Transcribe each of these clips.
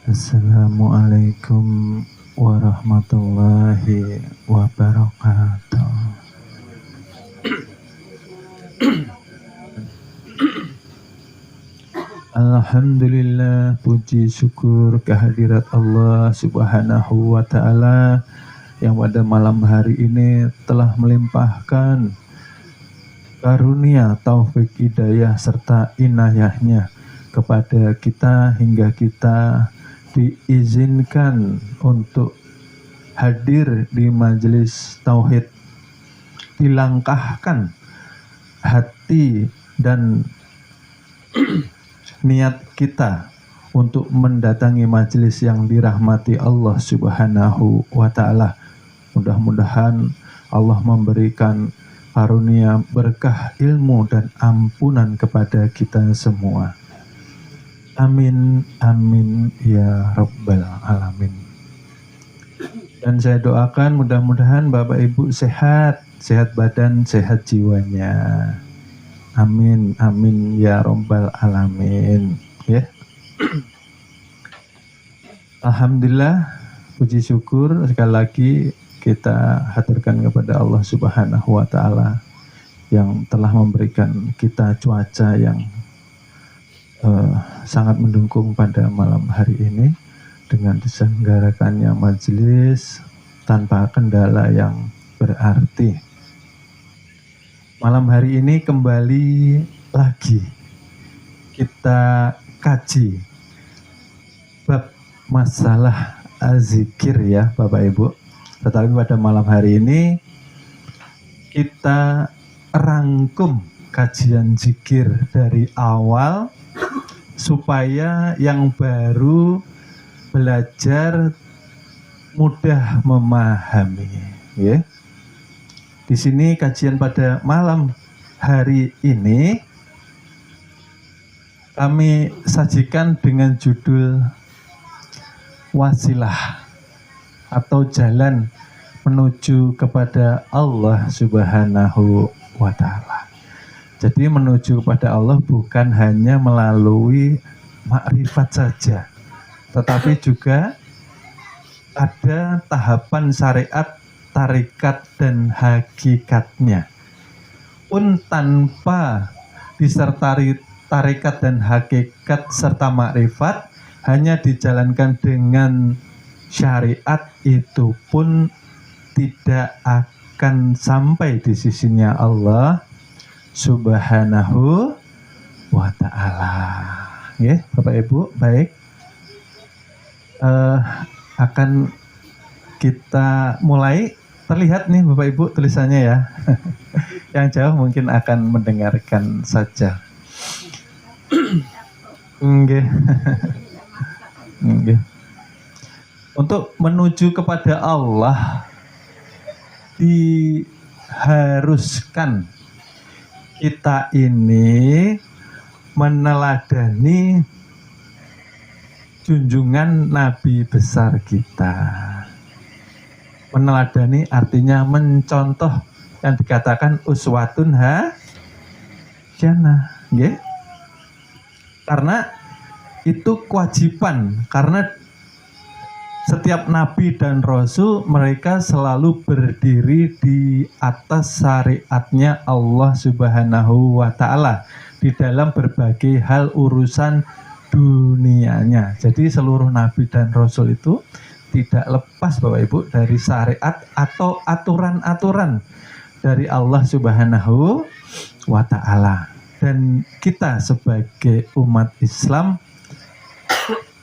Assalamualaikum warahmatullahi wabarakatuh. Alhamdulillah, puji syukur kehadirat Allah Subhanahu wa Ta'ala yang pada malam hari ini telah melimpahkan karunia, taufik, hidayah serta inayahnya kepada kita hingga kita diizinkan untuk hadir di majelis tauhid, dilangkahkan hati dan niat kita untuk mendatangi majelis yang dirahmati Allah Subhanahu wa Ta'ala. Mudah-mudahan Allah memberikan karunia berkah ilmu dan ampunan kepada kita semua. Amin, amin ya rabbal alamin. Dan saya doakan mudah-mudahan Bapak Ibu sehat, sehat badan, sehat jiwanya. Amin, amin ya rabbal alamin. Ya. Alhamdulillah, puji syukur sekali lagi kita haturkan kepada Allah Subhanahu wa Ta'ala yang telah memberikan kita cuaca yang sangat mendukung pada malam hari ini dengan diselenggarakannya majelis tanpa kendala yang berarti. Malam hari ini kembali lagi kita kaji bab masalah zikir ya Bapak Ibu. Tetapi pada malam hari ini kita rangkum kajian zikir dari awal supaya yang baru belajar mudah memahami, ya. Di sini kajian pada malam hari ini kami sajikan dengan judul wasilah atau jalan menuju kepada Allah Subhanahu wa Ta'ala. Jadi menuju kepada Allah bukan hanya melalui makrifat saja, tetapi juga ada tahapan syariat, tarikat dan hakikatnya. Pun tanpa disertai tarikat dan hakikat serta makrifat, hanya dijalankan dengan syariat, itu pun tidak akan sampai di sisinya Allah Subhanahu wa Ta'ala. Ya, Bapak Ibu, baik. Akan kita mulai. Terlihat nih Bapak Ibu tulisannya ya. Yang jauh mungkin akan mendengarkan saja. Nggih. Nggih. Untuk menuju kepada Allah diharuskan kita ini meneladani junjungan Nabi besar kita. Meneladani artinya mencontoh, yang dikatakan uswatun hasanah, nggih. Karena itu kewajiban, karena setiap nabi dan rasul mereka selalu berdiri di atas syariatnya Allah Subhanahu wa Ta'ala di dalam berbagai hal urusan dunianya. Jadi seluruh nabi dan rasul itu tidak lepas Bapak Ibu dari syariat atau aturan-aturan dari Allah Subhanahu wa Ta'ala. Dan kita sebagai umat Islam,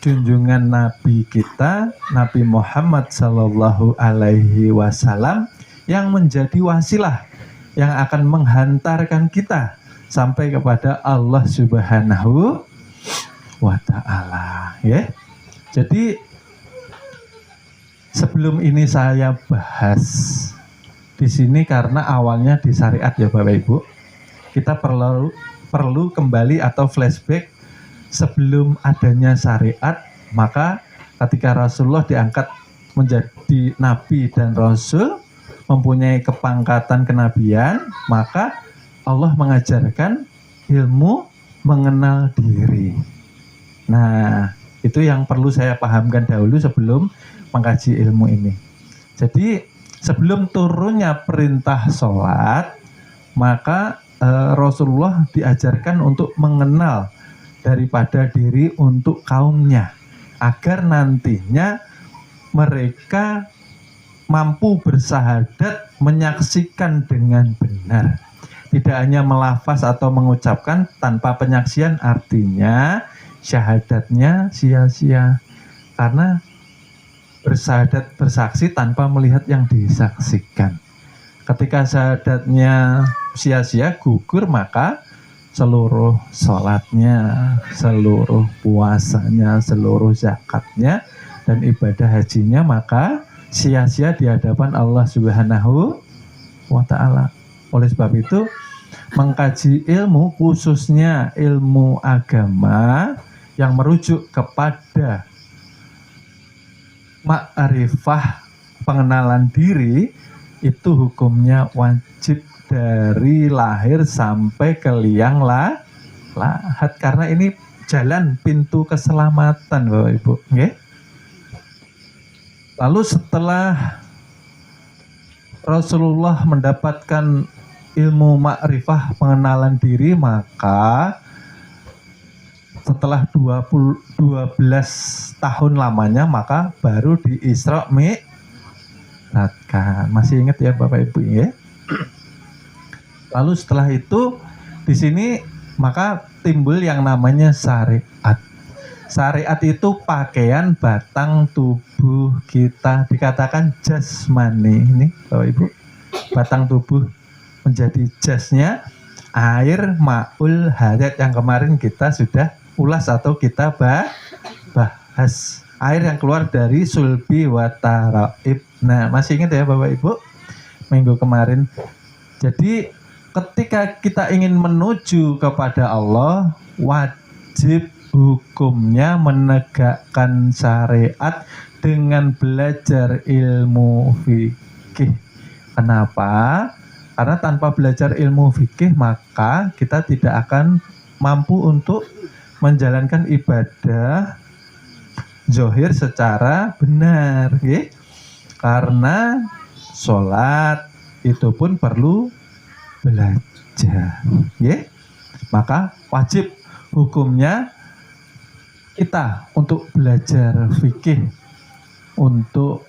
junjungan Nabi kita, Nabi Muhammad Sallallahu Alaihi Wasallam, yang menjadi wasilah yang akan menghantarkan kita sampai kepada Allah Subhanahu wa Ta'ala. Ya. Jadi sebelum ini saya bahas di sini karena awalnya di syariat ya Bapak Ibu. Kita perlu kembali atau flashback sebelum adanya syariat, maka ketika Rasulullah diangkat menjadi nabi dan rasul, mempunyai kepangkatan kenabian, maka Allah mengajarkan ilmu mengenal diri. Nah, Itu yang perlu saya pahamkan dahulu sebelum mengkaji ilmu ini. Jadi sebelum turunnya perintah sholat, maka Rasulullah diajarkan untuk mengenal daripada diri untuk kaumnya, agar nantinya mereka mampu bersahadat menyaksikan dengan benar. Tidak hanya melafaz atau mengucapkan tanpa penyaksian, artinya syahadatnya sia-sia. Karena bersahadat bersaksi tanpa melihat yang disaksikan. Ketika syahadatnya sia-sia, gugur, maka seluruh sholatnya, seluruh puasanya, seluruh zakatnya, dan ibadah hajinya maka sia-sia di hadapan Allah Subhanahu wa Ta'ala. Oleh sebab itu, mengkaji ilmu, khususnya ilmu agama yang merujuk kepada ma'rifah, pengenalan diri, itu hukumnya wajib dari lahir sampai ke liang lahat, karena ini jalan pintu keselamatan, Bapak Ibu. Okay? Lalu setelah Rasulullah mendapatkan ilmu ma'rifah, pengenalan diri, maka setelah 12 tahun lamanya, maka baru di Isra Mi'rajkan. Masih ingat ya Bapak Ibu ya? Lalu setelah itu di sini maka timbul yang namanya syariat. Syariat itu pakaian batang tubuh kita, dikatakan jasmani. Ini Bapak Ibu, batang tubuh menjadi jasnya air ma'ul hayat yang kemarin kita sudah ulas atau kita bahas. Air yang keluar dari sulbi wa taraib. Nah, masih ingat ya Bapak Ibu minggu kemarin. Jadi ketika kita ingin menuju kepada Allah, wajib hukumnya menegakkan syariat dengan belajar ilmu fikih. Kenapa? Karena tanpa belajar ilmu fikih maka kita tidak akan mampu untuk menjalankan ibadah zohir secara benar, okay? Karena sholat itu pun perlu belajar, ya. Maka wajib hukumnya kita untuk belajar fikih, untuk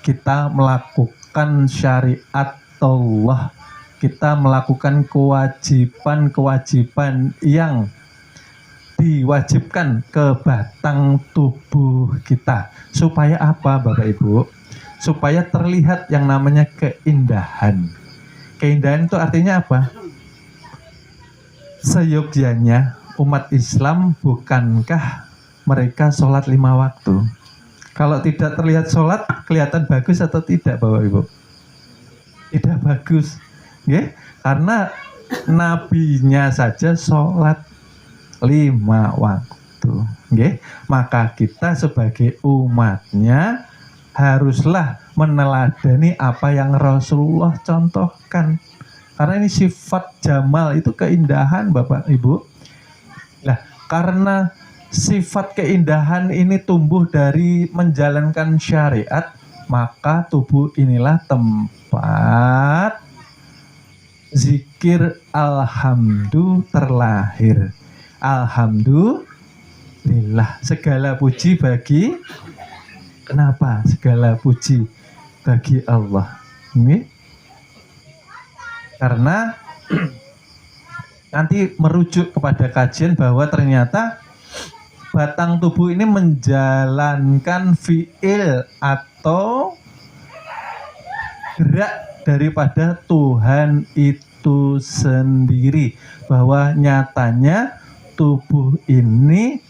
kita melakukan syariat Allah, kita melakukan kewajiban-kewajiban yang diwajibkan ke batang tubuh kita. Supaya apa Bapak Ibu? Supaya terlihat yang namanya keindahan. Keindahan itu artinya apa? Seyogyanya umat Islam, bukankah mereka sholat 5 waktu? Kalau tidak terlihat sholat, kelihatan bagus atau tidak Bapak Ibu? Tidak bagus, ya? Karena nabinya saja sholat 5 waktu, ya? Maka kita sebagai umatnya haruslah meneladani apa yang Rasulullah contohkan. Karena ini sifat jamal, itu keindahan Bapak Ibu. Nah, karena sifat keindahan ini tumbuh dari menjalankan syariat, maka tubuh inilah tempat zikir alhamdulillah terlahir. Alhamdulillah, segala puji bagi, kenapa? Segala puji bagi Allah. Ini karena nanti merujuk kepada kajian bahwa ternyata batang tubuh ini menjalankan fiil atau gerak daripada Tuhan itu sendiri, bahwa nyatanya tubuh ini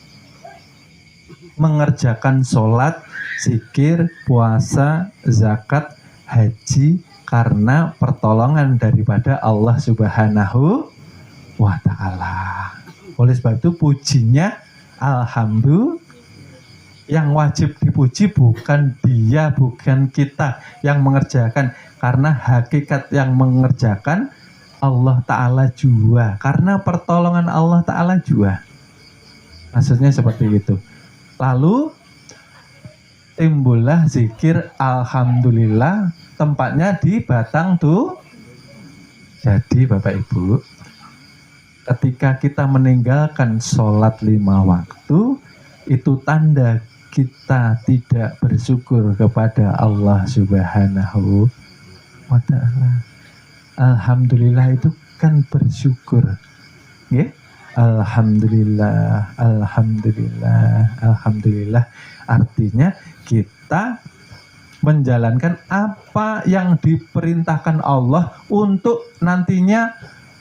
mengerjakan sholat, zikir, puasa, zakat, haji karena pertolongan daripada Allah Subhanahu wa Ta'ala. Oleh sebab itu pujinya alhamdulillah. Yang wajib dipuji bukan dia, bukan kita yang mengerjakan, karena hakikat yang mengerjakan Allah Ta'ala jua, karena pertolongan Allah Ta'ala jua. Maksudnya seperti itu. Lalu timbullah zikir alhamdulillah, tempatnya di batang tuh. Jadi Bapak Ibu, ketika kita meninggalkan sholat 5 waktu, itu tanda kita tidak bersyukur kepada Allah Subhanahu wa ta'ala. Alhamdulillah itu kan bersyukur, ya? Alhamdulillah, alhamdulillah, alhamdulillah. Artinya kita menjalankan apa yang diperintahkan Allah untuk nantinya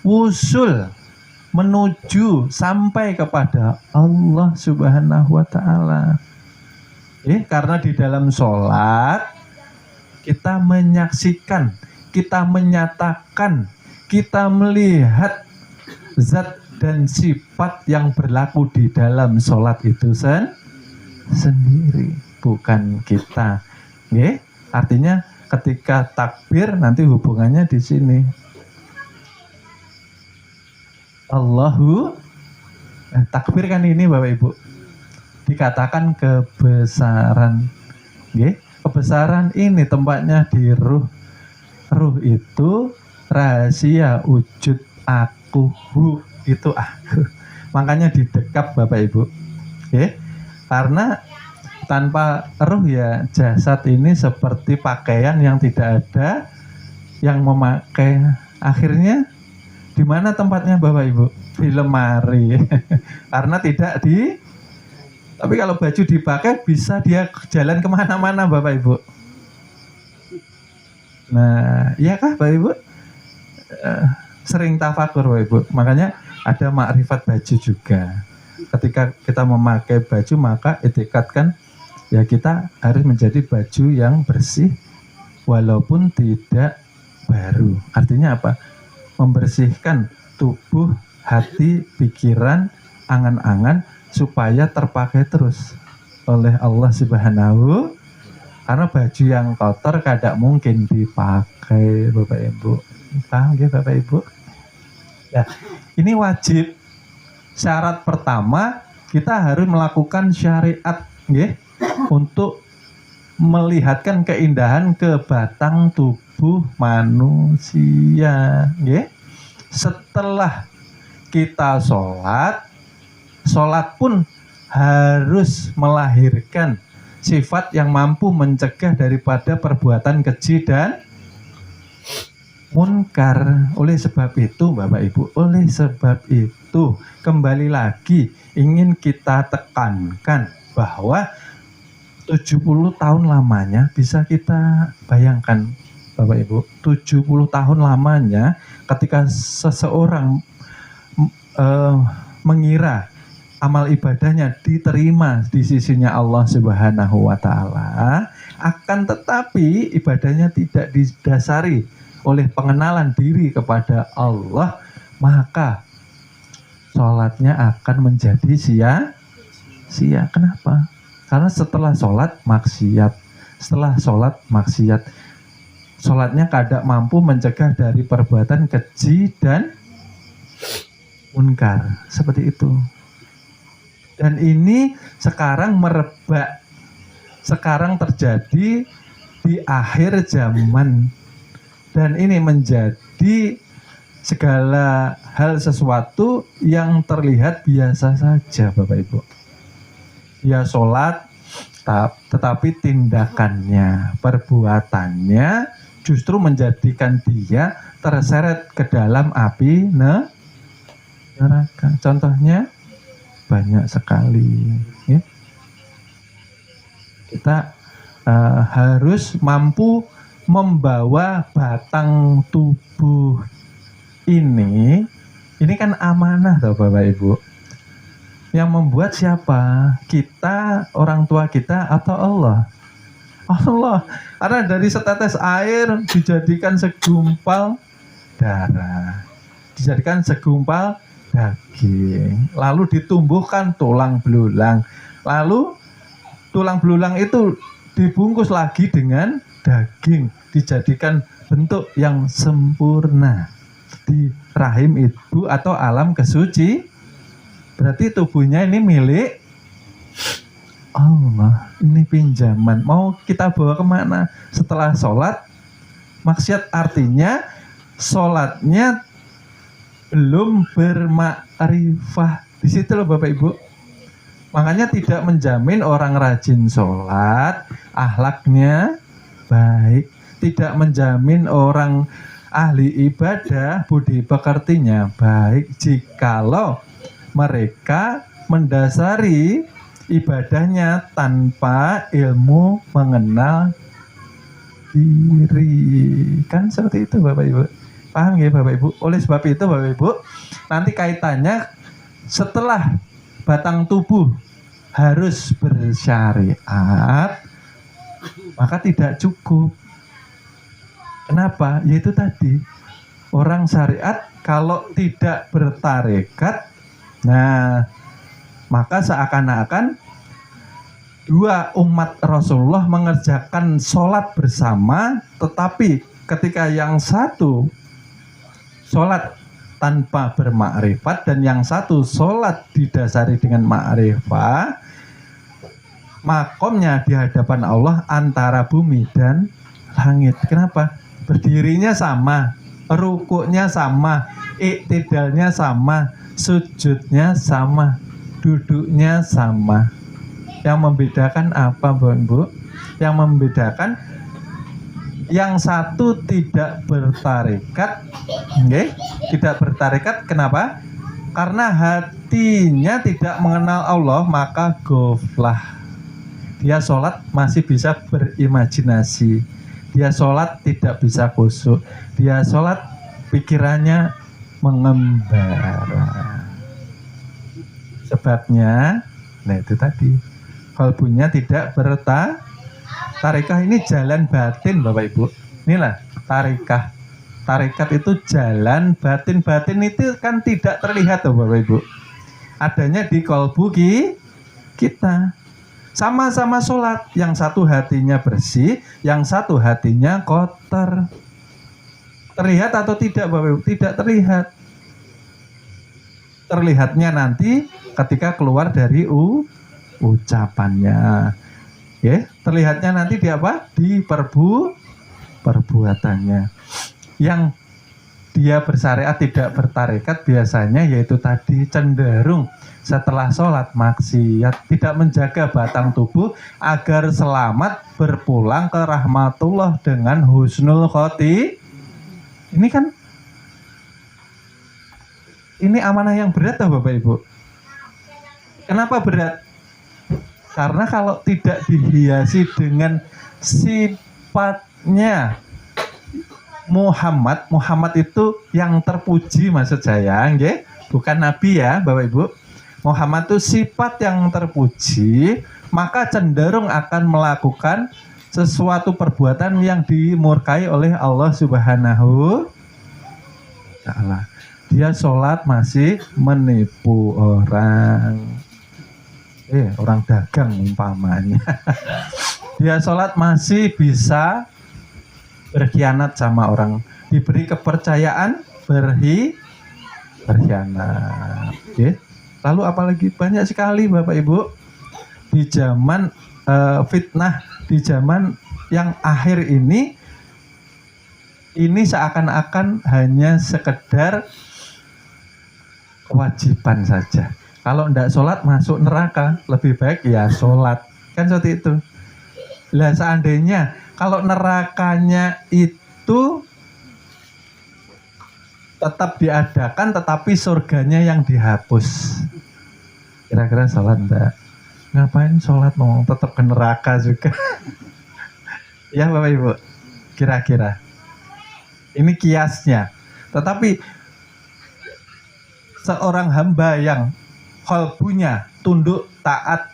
wusul menuju sampai kepada Allah Subhanahu wa ta'ala. Karena di dalam sholat kita menyaksikan, kita menyatakan, kita melihat zat dan sifat yang berlaku di dalam sholat itu sendiri, bukan kita. Artinya ketika takbir nanti hubungannya di sini. Allahu takbir kan ini Bapak Ibu, dikatakan kebesaran. Kebesaran ini tempatnya di ruh. Ruh itu rahasia wujud aku, itu aku. Makanya didekap Bapak Ibu. Karena tanpa ruh ya jasad ini seperti pakaian yang tidak ada yang memakai. Akhirnya di mana tempatnya Bapak Ibu? Di lemari. Karena tidak tapi kalau baju dipakai bisa dia jalan kemana-mana Bapak Ibu. Nah, iya kah Bapak Ibu? Sering tafakur Bapak Ibu. Makanya ada makrifat baju juga. Ketika kita memakai baju maka etikatkan ya kita harus menjadi baju yang bersih walaupun tidak baru. Artinya apa? Membersihkan tubuh, hati, pikiran, angan-angan supaya terpakai terus oleh Allah Subhanahu. Karena baju yang kotor kadang mungkin dipakai Bapak Ibu. Paham ya Bapak Ibu? Nah, ini wajib. Syarat pertama kita harus melakukan syariat untuk melihatkan keindahan ke batang tubuh manusia. Setelah kita sholat pun harus melahirkan sifat yang mampu mencegah daripada perbuatan keji dan munkar. Oleh sebab itu Bapak Ibu, oleh sebab itu kembali lagi ingin kita tekankan bahwa 70 tahun lamanya bisa kita bayangkan Bapak Ibu, 70 tahun lamanya ketika seseorang mengira amal ibadahnya diterima di sisinya Allah Subhanahu wa ta'ala, akan tetapi ibadahnya tidak didasari oleh pengenalan diri kepada Allah, maka sholatnya akan menjadi sia-sia. Kenapa? Karena setelah sholat maksiat, sholatnya kadang mampu mencegah dari perbuatan keji dan munkar, seperti itu. Dan ini sekarang merebak, sekarang terjadi di akhir zaman, dan ini menjadi segala hal sesuatu yang terlihat biasa saja Bapak Ibu. Ya sholat, tetapi tindakannya, perbuatannya justru menjadikan dia terseret ke dalam api neraka. Contohnya banyak sekali. Kita harus mampu membawa batang tubuh ini kan amanah toh Bapak Ibu. Yang membuat siapa? Kita, orang tua kita, atau Allah? Allah. Karena dari setetes air dijadikan segumpal darah, dijadikan segumpal daging, lalu ditumbuhkan tulang belulang, lalu tulang belulang itu dibungkus lagi dengan daging, dijadikan bentuk yang sempurna di rahim ibu atau alam kesuci. Berarti tubuhnya ini milik Allah, ini pinjaman. Mau kita bawa kemana? Setelah sholat, maksiat artinya sholatnya belum bermakrifah. Di situ loh Bapak Ibu. Makanya tidak menjamin orang rajin sholat, akhlaknya baik. Tidak menjamin orang ahli ibadah, budi pekertinya baik. Jikalau mereka mendasari ibadahnya tanpa ilmu mengenal diri. Kan seperti itu Bapak Ibu. Paham ya Bapak Ibu? Oleh sebab itu Bapak Ibu, nanti kaitannya setelah batang tubuh harus bersyariat, maka tidak cukup. Kenapa? Yaitu tadi, orang syariat kalau tidak bertarekat, nah maka seakan-akan dua umat Rasulullah mengerjakan sholat bersama, tetapi ketika yang satu sholat tanpa bermakrifat dan yang satu sholat didasari dengan makrifat, makomnya di hadapan Allah antara bumi dan langit. Kenapa? Berdirinya sama, rukuknya sama, iktidalnya sama, sujudnya sama, duduknya sama. Yang membedakan apa, Bu? Yang membedakan yang satu tidak bertarekat, okay? Tidak bertarekat. Kenapa? Karena hatinya tidak mengenal Allah, maka goflah. Dia sholat masih bisa berimajinasi. Dia sholat tidak bisa khusyuk. Dia sholat pikirannya mengembara. Sebabnya, nah itu tadi, kalbunya tidak tarekah. Ini jalan batin Bapak Ibu. Inilah tarekah. Tarekat itu jalan batin. Batin itu kan tidak terlihat tuh Bapak Ibu. Adanya di kalbu kita. Sama-sama sholat. Yang satu hatinya bersih, yang satu hatinya kotor. Terlihat atau tidak Bapak Ibu? Tidak terlihat. Terlihatnya nanti ketika keluar dari ucapannya. Ya, terlihatnya nanti di apa? Di perbuatannya. Yang dia bersyariat tidak bertarekat biasanya yaitu tadi cenderung setelah sholat maksiat, tidak menjaga batang tubuh agar selamat berpulang ke rahmatullah dengan husnul khoti. Ini kan ini amanah yang berat ya Bapak Ibu. Kenapa berat? Karena kalau tidak dihiasi dengan sifatnya Muhammad itu yang terpuji maksud saya, nggih? Bukan Nabi ya, Bapak Ibu. Muhammad itu sifat yang terpuji, maka cenderung akan melakukan sesuatu perbuatan yang dimurkai oleh Allah Subhanahu wa Ta'ala. Dia sholat masih menipu orang. Orang dagang umpamanya. Dia sholat masih bisa berkhianat sama orang. Diberi kepercayaan berkhianat. Lalu apalagi banyak sekali Bapak Ibu. Di zaman fitnah, di zaman yang akhir ini seakan-akan hanya sekedar kewajiban saja. Kalau tidak sholat masuk neraka, lebih baik ya sholat. Kan seperti itu. Lah seandainya kalau nerakanya itu tetap diadakan tetapi surganya yang dihapus, kira-kira sholat enggak? Ngapain sholat mau tetap ke neraka juga? Ya Bapak Ibu, kira-kira ini kiasnya. Tetapi seorang hamba yang kalbunya tunduk taat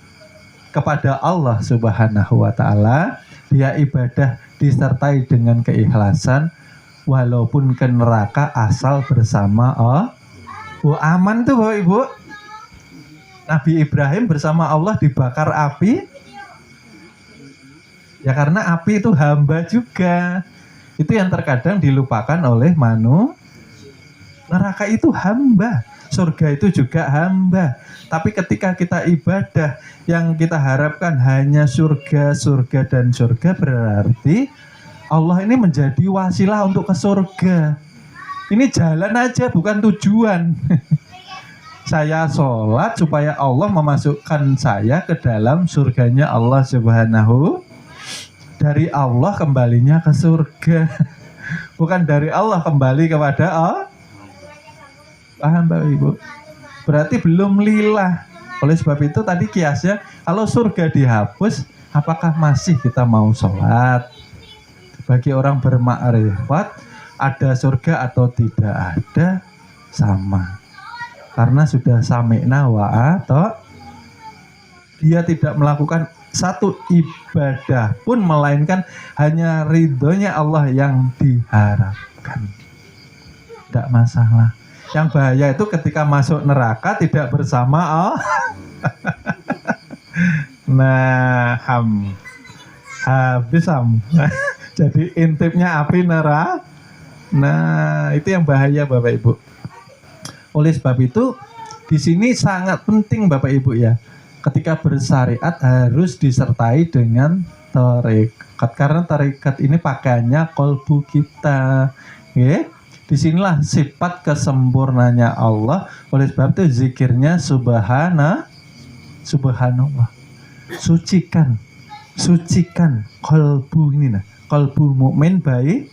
kepada Allah Subhanahu wa Ta'ala, dia ibadah disertai dengan keikhlasan, walaupun ke neraka asal bersama Allah. Aman tuh Bapak Ibu. Nabi Ibrahim bersama Allah dibakar api. Ya karena api itu hamba juga. Itu yang terkadang dilupakan oleh neraka itu hamba. surga itu juga hamba. Tapi ketika kita ibadah yang kita harapkan hanya surga, surga dan surga, berarti Allah ini menjadi wasilah untuk ke surga. Ini jalan aja, bukan tujuan. Saya sholat supaya Allah memasukkan saya ke dalam surganya Allah Subhanahu. Dari Allah kembalinya ke surga. Bukan dari Allah kembali kepada Allah. Paham Bapak Ibu? Berarti belum lillah. Oleh sebab itu tadi kiasnya, kalau surga dihapus, apakah masih kita mau sholat? Bagi orang bermakrifat, ada surga atau tidak ada, sama. Karena sudah sami'na wa ata'na, dia tidak melakukan satu ibadah pun melainkan hanya ridhonya Allah yang diharapkan. Tidak masalah. Yang bahaya itu ketika masuk neraka tidak bersama Allah. Nah, habis jadi intipnya api neraka. Nah, itu yang bahaya Bapak Ibu. Oleh sebab itu, di sini sangat penting Bapak Ibu ya. Ketika bersyariat harus disertai dengan tarekat. Karena tarekat ini pakaiannya kolbu kita. Okay? Disinilah sifat kesempurnanya Allah. Oleh sebab itu zikirnya subhanallah. Sucikan kolbu ini nah. Kolbu mukmin baik.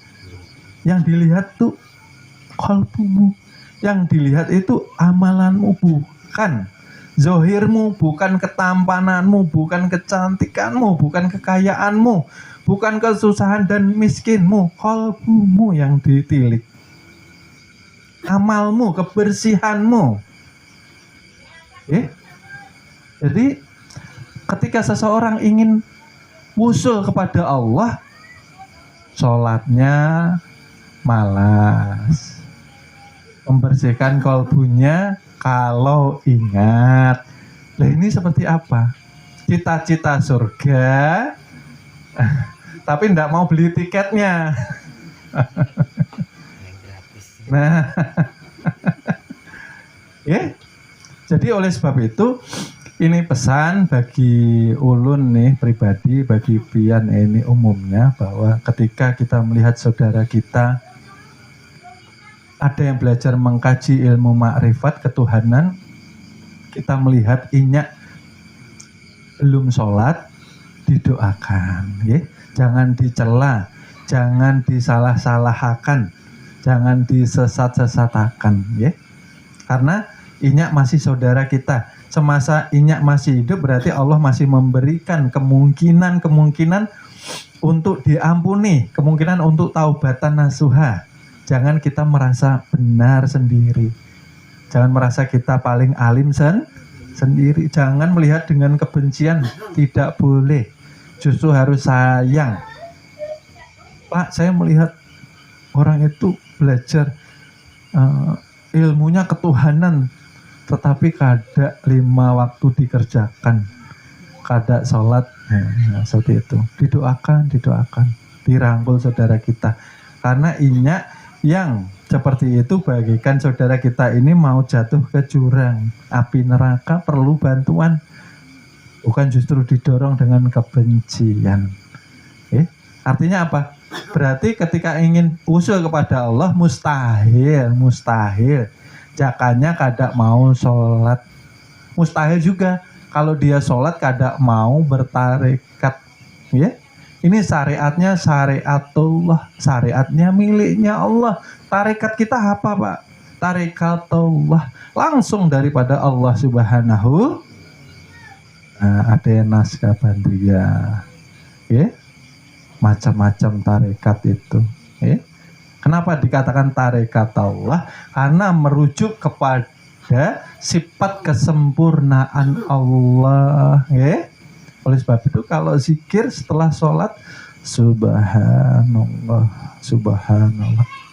Yang dilihat tuh kolbumu. Yang dilihat itu amalanmu, bukan zohirmu, bukan ketampananmu, bukan kecantikanmu, bukan kekayaanmu, bukan kesusahan dan miskinmu. Kolbumu yang ditilik, amalmu, kebersihanmu. Jadi ketika seseorang ingin wusul kepada Allah, sholatnya malas, membersihkan kolbunya kalau ingat. Nah ini seperti apa? Cita-cita surga, tapi tidak mau beli tiketnya. Nah, jadi oleh sebab itu ini pesan bagi ulun nih pribadi, bagi pian ini umumnya, bahwa ketika kita melihat saudara kita ada yang belajar mengkaji ilmu makrifat ketuhanan, kita melihat inyak belum sholat, didoakan, ya. Jangan dicela, jangan disalah-salahkan, jangan disesat-sesatakan, ya. Karena inyak masih saudara kita. Semasa inyak masih hidup berarti Allah masih memberikan kemungkinan untuk diampuni, kemungkinan untuk taubatan nasuha. Jangan kita merasa benar sendiri. Jangan merasa kita paling alim sendiri. Jangan melihat dengan kebencian. Tidak boleh. Justru harus sayang. Pak, saya melihat orang itu belajar ilmunya ketuhanan, tetapi kada 5 waktu dikerjakan, kada sholat, seperti itu. Didoakan, dirangkul saudara kita. Karena inyak yang seperti itu bagikan saudara kita ini mau jatuh ke jurang api neraka, perlu bantuan, bukan justru didorong dengan kebencian. Artinya apa? Berarti ketika ingin usul kepada Allah mustahil. Jakanya kada mau sholat. Mustahil juga kalau dia sholat kada mau bertarekat. Ini syariatnya syariatullah, syariatnya miliknya Allah. Tarekat kita apa Pak? Tarekatullah, langsung daripada Allah Subhanahu. Ada naskah bandriyah, macam-macam tarekat itu. Kenapa dikatakan tarekat Allah? Karena merujuk kepada sifat kesempurnaan Allah. Oleh sebab itu kalau zikir setelah sholat, subhanallah,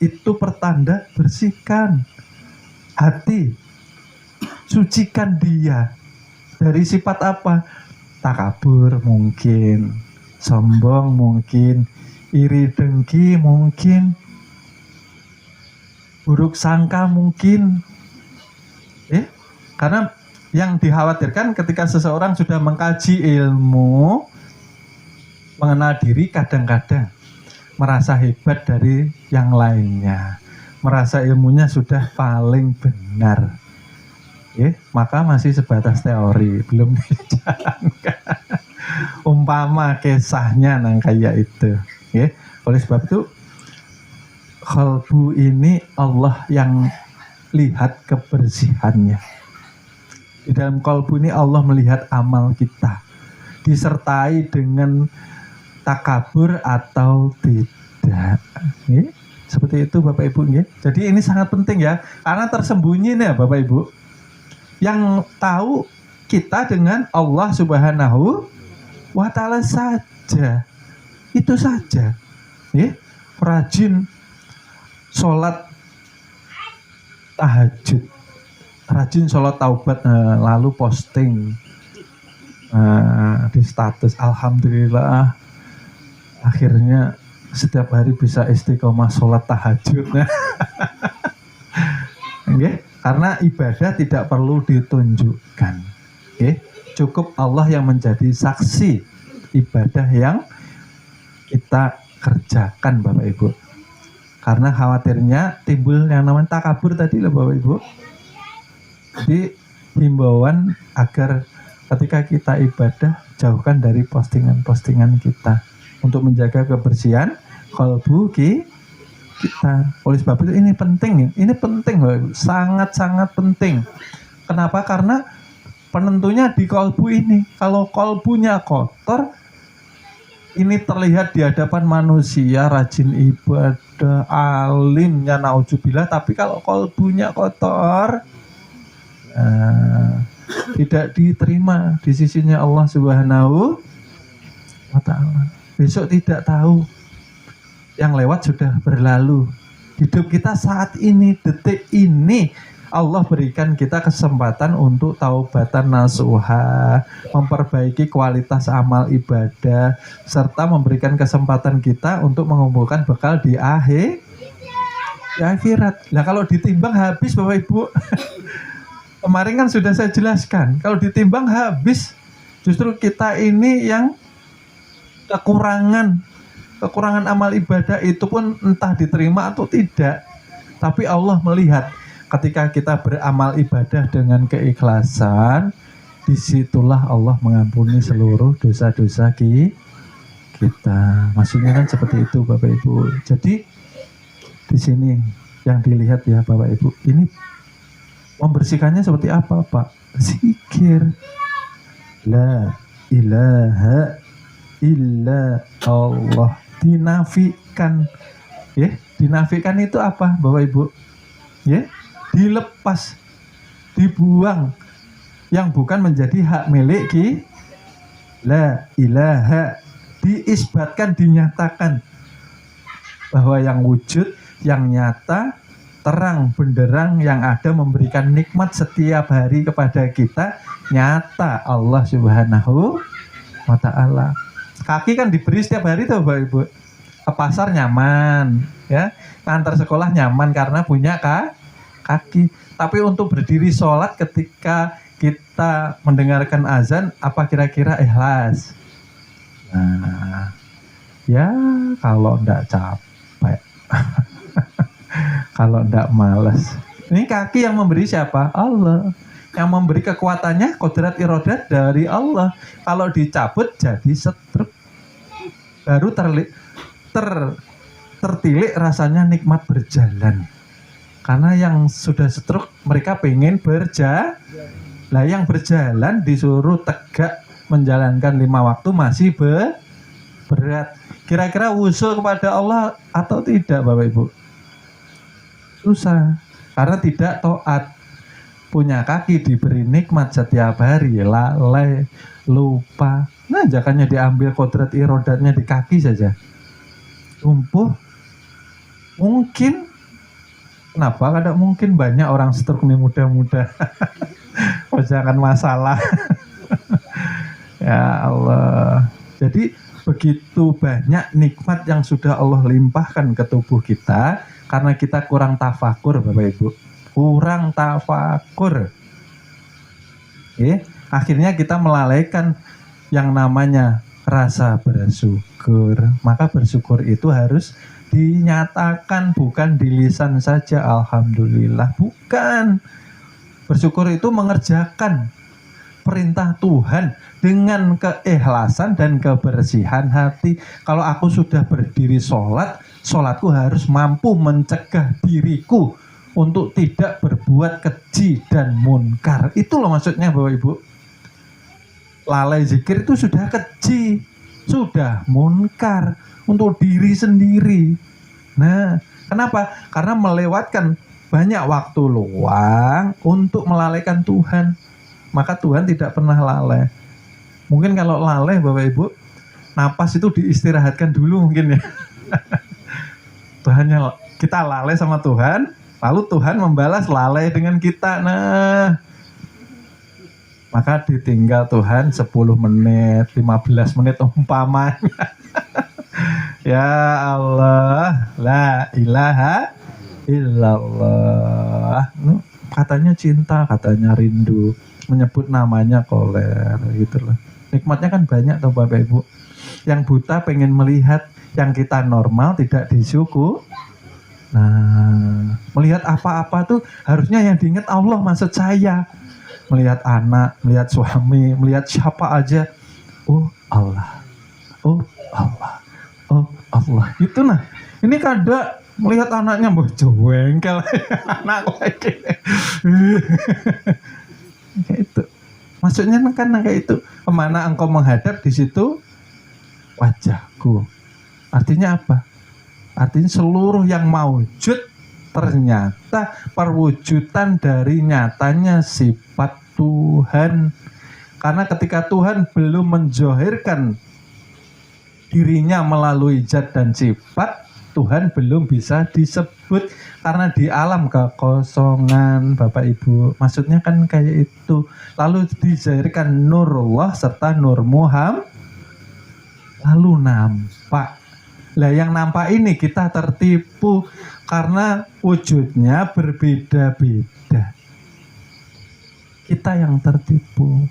itu pertanda bersihkan hati, sucikan dia dari sifat apa? Takabur mungkin, sombong mungkin, iri dengki mungkin, buruk sangka mungkin, Karena yang dikhawatirkan ketika seseorang sudah mengkaji ilmu, mengenal diri, kadang-kadang merasa hebat dari yang lainnya, merasa ilmunya sudah paling benar. Maka masih sebatas teori, belum dijalankan. Umpama kisahnya nang kayak itu. Oleh sebab itu qalbu ini Allah yang lihat kebersihannya. Di dalam qalbu ini Allah melihat amal kita, disertai dengan takabur atau tidak. Seperti itu Bapak Ibu. Jadi ini sangat penting ya, karena tersembunyi nih Bapak Ibu. Yang tahu kita dengan Allah Subhanahu wa Ta'ala saja. Itu saja. Rajin sholat tahajud, rajin sholat taubat, lalu posting di status, alhamdulillah akhirnya setiap hari bisa istiqomah sholat tahajud. Karena ibadah tidak perlu ditunjukkan. Cukup Allah yang menjadi saksi ibadah yang kita kerjakan Bapak Ibu. Karena khawatirnya timbul yang namanya takabur tadi loh Bapak Ibu. Jadi himbauan agar ketika kita ibadah jauhkan dari postingan-postingan kita untuk menjaga kebersihan qalbu kita. Oleh sebab itu ini penting, sangat-sangat penting. Kenapa? Karena penentunya di qalbu ini. Kalau qalbunya kotor, ini terlihat di hadapan manusia rajin ibadah, alimnya naudzubillah, tapi kalau qalbunya kotor, tidak diterima di sisinya Allah Subhanahu wa Ta'ala. Besok tidak tahu, yang lewat sudah berlalu. Hidup kita saat ini, detik ini, Allah berikan kita kesempatan untuk taubatan nasuha, memperbaiki kualitas amal ibadah, serta memberikan kesempatan kita untuk mengumpulkan bekal di akhirat. Nah kalau ditimbang habis Bapak Ibu. Kemarin kan sudah saya jelaskan, kalau ditimbang habis, justru kita ini yang kekurangan amal ibadah itu pun entah diterima atau tidak. Tapi Allah melihat ketika kita beramal ibadah dengan keikhlasan, disitulah Allah mengampuni seluruh dosa-dosa kita. Maksudnya kan seperti itu Bapak Ibu. Jadi di sini yang dilihat ya Bapak Ibu, ini membersihkannya seperti apa Pak? Zikir. La ilaha illa Allah. Dinafikan. Dinafikan itu apa Bapak Ibu? Dilepas, dibuang, yang bukan menjadi hak milik la ilaha, diisbatkan, dinyatakan bahwa yang wujud, yang nyata, terang benderang, yang ada memberikan nikmat setiap hari kepada kita, nyata Allah Subhanahu wa Ta'ala. Kaki kan diberi setiap hari tuh Bapak Ibu. Ke pasar nyaman, ya, antar sekolah nyaman karena punya kaki. Tapi untuk berdiri sholat ketika kita mendengarkan azan, apa kira-kira ikhlas? Nah, ya kalau enggak capek, kalau enggak malas. Ini kaki yang memberi siapa? Allah. Yang memberi kekuatannya kodrat irodat dari Allah. Kalau dicabut jadi stroke, baru tertilik rasanya nikmat berjalan. Karena yang sudah stroke mereka pengen berjalan. Lah yang berjalan disuruh tegak menjalankan 5 waktu masih berat. Kira-kira wusul kepada Allah atau tidak Bapak Ibu? Susah. Karena tidak taat. Punya kaki diberi nikmat setiap hari, lalai, lupa. Nah, jangannya diambil kodrat irodatnya di kaki saja. Lumpuh. Mungkin. Kenapa? Kadang mungkin banyak orang stroke nih muda-muda. Oh, jangan masalah. Ya Allah. Jadi begitu banyak nikmat yang sudah Allah limpahkan ke tubuh kita karena kita kurang tafakur Bapak Ibu. Kurang tafakur. Akhirnya kita melalaikan yang namanya rasa bersyukur. Maka bersyukur itu harus dinyatakan, bukan di lisan saja alhamdulillah, bukan. Bersyukur itu mengerjakan perintah Tuhan dengan keikhlasan dan kebersihan hati. Kalau aku sudah berdiri sholat, sholatku harus mampu mencegah diriku untuk tidak berbuat keji dan munkar. Itu loh maksudnya Bapak Ibu. Lalai zikir itu sudah keji, sudah munkar untuk diri sendiri. Nah, kenapa? Karena melewatkan banyak waktu luang untuk melalaikan Tuhan. Maka Tuhan tidak pernah lalai. Mungkin kalau lalai Bapak Ibu, napas itu diistirahatkan dulu mungkin ya. Tuhannya, kita lalai sama Tuhan, lalu Tuhan membalas lalai dengan kita. Nah, maka ditinggal Tuhan 10 menit, 15 menit umpamanya. Ya Allah, la ilaha illallah. Katanya cinta, katanya rindu, menyebut namanya koler gitu loh. Nikmatnya kan banyak tuh Bapak Ibu. Yang buta pengen melihat, yang kita normal tidak disyukur. Nah, melihat apa-apa tuh harusnya yang diingat Allah, maksud saya. Melihat anak, melihat suami, melihat siapa aja. Oh Allah, oh Allah, oh Allah. Gitu nah. Ini kada melihat anaknya bocah wengkel. Anak lagi. Kayak itu. Maksudnya kan kayak itu. Kemana engkau menghadap, di situ wajahku. Artinya apa? Artinya seluruh yang maujud ternyata perwujudan dari nyatanya sifat Tuhan. Karena ketika Tuhan belum menzohirkan dirinya melalui zat dan sifat, Tuhan belum bisa disebut. Karena di alam kekosongan Bapak Ibu. Maksudnya kan kayak itu. Lalu dizahirkan nurullah serta nur Muhammad. Lalu nampak. Lah yang nampak ini kita tertipu karena wujudnya berbeda-beda. Kita yang tertipu.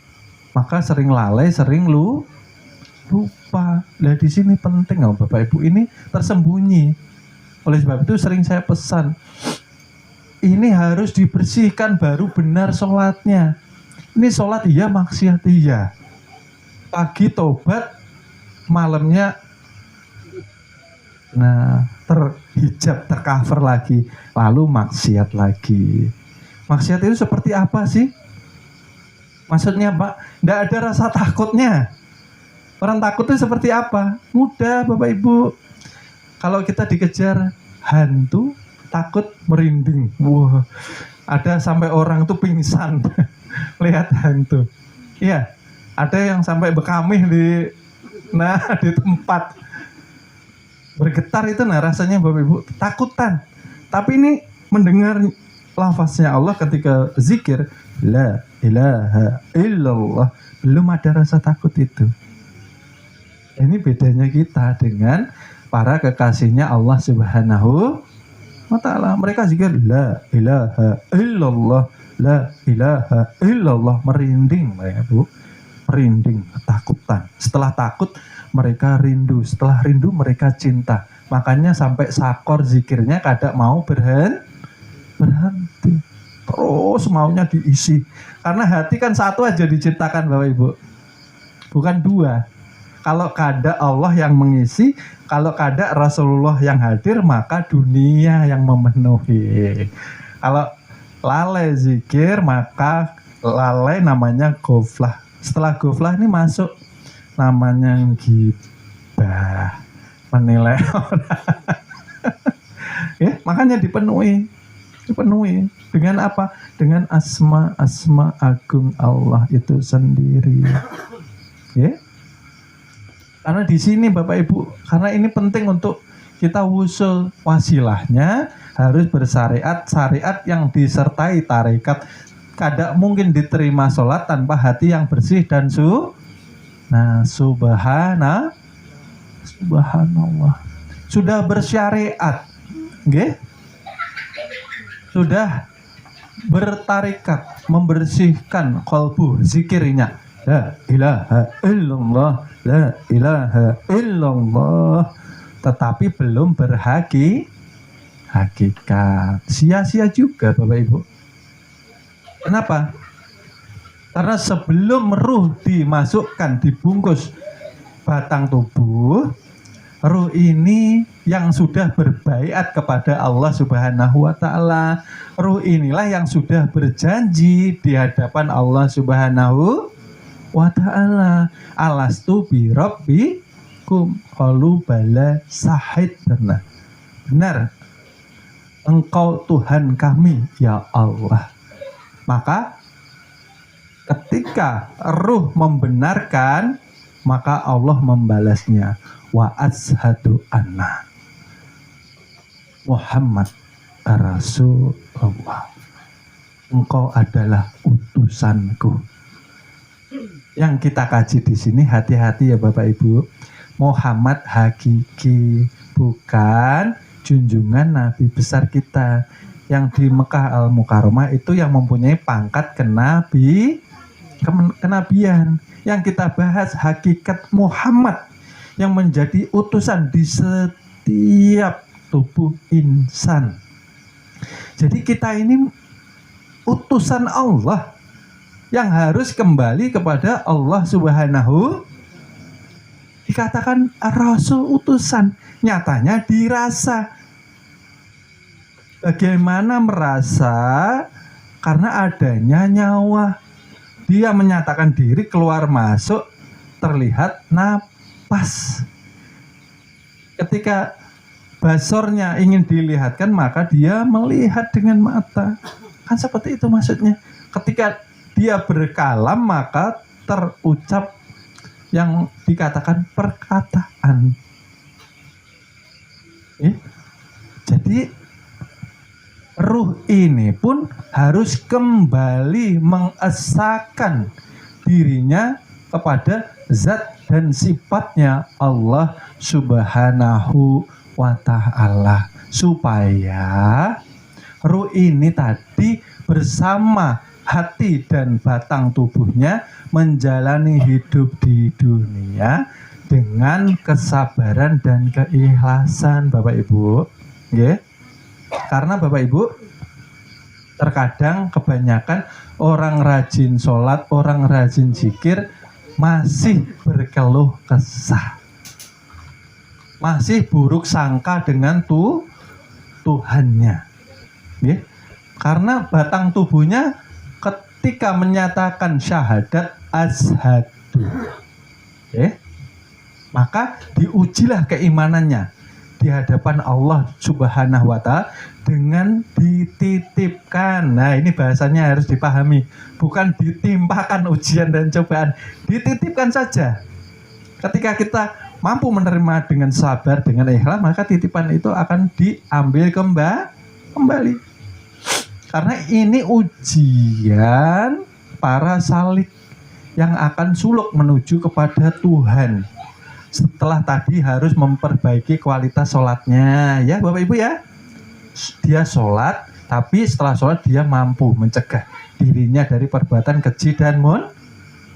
Maka sering lalai, sering lupa. Lah di sini penting loh Bapak Ibu, ini tersembunyi. Oleh sebab itu sering saya pesan, ini harus dibersihkan baru benar sholatnya. Ini sholat iya, maksiat iya. Pagi tobat, malamnya terhijab, tercover lagi, lalu maksiat lagi. Maksiat itu seperti apa sih? Maksudnya Pak, tidak ada rasa takutnya. Orang takut itu seperti apa? Mudah Bapak Ibu. Kalau kita dikejar hantu, takut merinding. Wah, ada sampai orang tuh pingsan lihat hantu. Iya, ada yang sampai bekamih di tempat. Bergetar itu rasanya Bapak Ibu, takutan. Tapi ini mendengar lafaznya Allah ketika zikir, la ilaha illallah, belum ada rasa takut itu. Ini bedanya kita dengan para kekasihnya Allah Subhanahu wa ta'ala. Mereka zikir la ilaha illallah, la ilaha illallah, merinding mereka Bu. Merinding, ketakutan. Setelah takut mereka rindu, setelah rindu mereka cinta. Makanya sampai sakor zikirnya kadang mau berhenti. Terus maunya diisi. Karena hati kan satu aja diciptakan Bapak Ibu. Bukan dua. Kalau kada Allah yang mengisi, kalau kada Rasulullah yang hadir, maka dunia yang memenuhi. Kalau lalai zikir, maka lalai namanya ghaflah. Setelah ghaflah ini masuk namanya gibah, menilai orang. Ya, makanya dipenuhi dengan apa? Dengan asma agung Allah itu sendiri. Ya. Karena di sini Bapak Ibu, karena ini penting untuk kita usul wasilahnya harus bersyariat, syariat yang disertai tarekat. Kada mungkin diterima sholat tanpa hati yang bersih dan subhanallah. Sudah bersyariat, okay? Sudah bertarikat, membersihkan kalbu, zikirnya la ilaha illallah, la ilaha illallah, tetapi belum hakikat. Sia-sia juga Bapak Ibu. Kenapa? Karena sebelum ruh dimasukkan, dibungkus batang tubuh, ruh ini yang sudah berbaiat kepada Allah Subhanahu wa taala. Ruh inilah yang sudah berjanji di hadapan Allah Subhanahu wa taala. Alastu bi rabbikum qalu bala sahid. Benar. Engkau Tuhan kami ya Allah. Maka ketika ruh membenarkan, maka Allah membalasnya. Wa ashadu anna Muhammad Rasulullah. Engkau adalah utusanku. Yang kita kaji di sini, hati-hati ya Bapak Ibu. Muhammad hakiki, bukan junjungan Nabi besar kita. Yang di Mekah Al-Mukarramah itu yang mempunyai pangkat kenabian. Yang kita bahas hakikat Muhammad yang menjadi utusan di setiap tubuh insan. Jadi kita ini utusan Allah yang harus kembali kepada Allah Subhanahu. Dikatakan Rasul utusan, nyatanya dirasa. Bagaimana merasa? Karena adanya nyawa. Dia menyatakan diri, keluar masuk, terlihat napas. Ketika basornya ingin dilihatkan, maka dia melihat dengan mata. Kan seperti itu maksudnya. Ketika dia berkalam, maka terucap yang dikatakan perkataan. Jadi ruh ini pun harus kembali mengesahkan dirinya kepada zat dan sifatnya Allah Subhanahu wa ta'ala, supaya ruh ini tadi bersama hati dan batang tubuhnya menjalani hidup di dunia dengan kesabaran dan keikhlasan Bapak Ibu. Nggih. Karena Bapak Ibu, terkadang kebanyakan orang rajin sholat, orang rajin zikir masih berkeluh kesah, masih buruk sangka dengan Tuhannya. Karena batang tubuhnya ketika menyatakan syahadat asyhadu, maka diujilah keimanannya di hadapan Allah Subhanahu wa ta'ala dengan dititipkan. Nah, ini bahasanya harus dipahami, bukan ditimpakan ujian dan cobaan, dititipkan saja. Ketika kita mampu menerima dengan sabar, dengan ikhlas, maka titipan itu akan diambil kembali. Karena ini ujian para salik yang akan suluk menuju kepada Tuhan. Setelah tadi harus memperbaiki kualitas sholatnya, ya Bapak Ibu ya. Dia sholat, tapi setelah sholat dia mampu mencegah dirinya dari perbuatan keji dan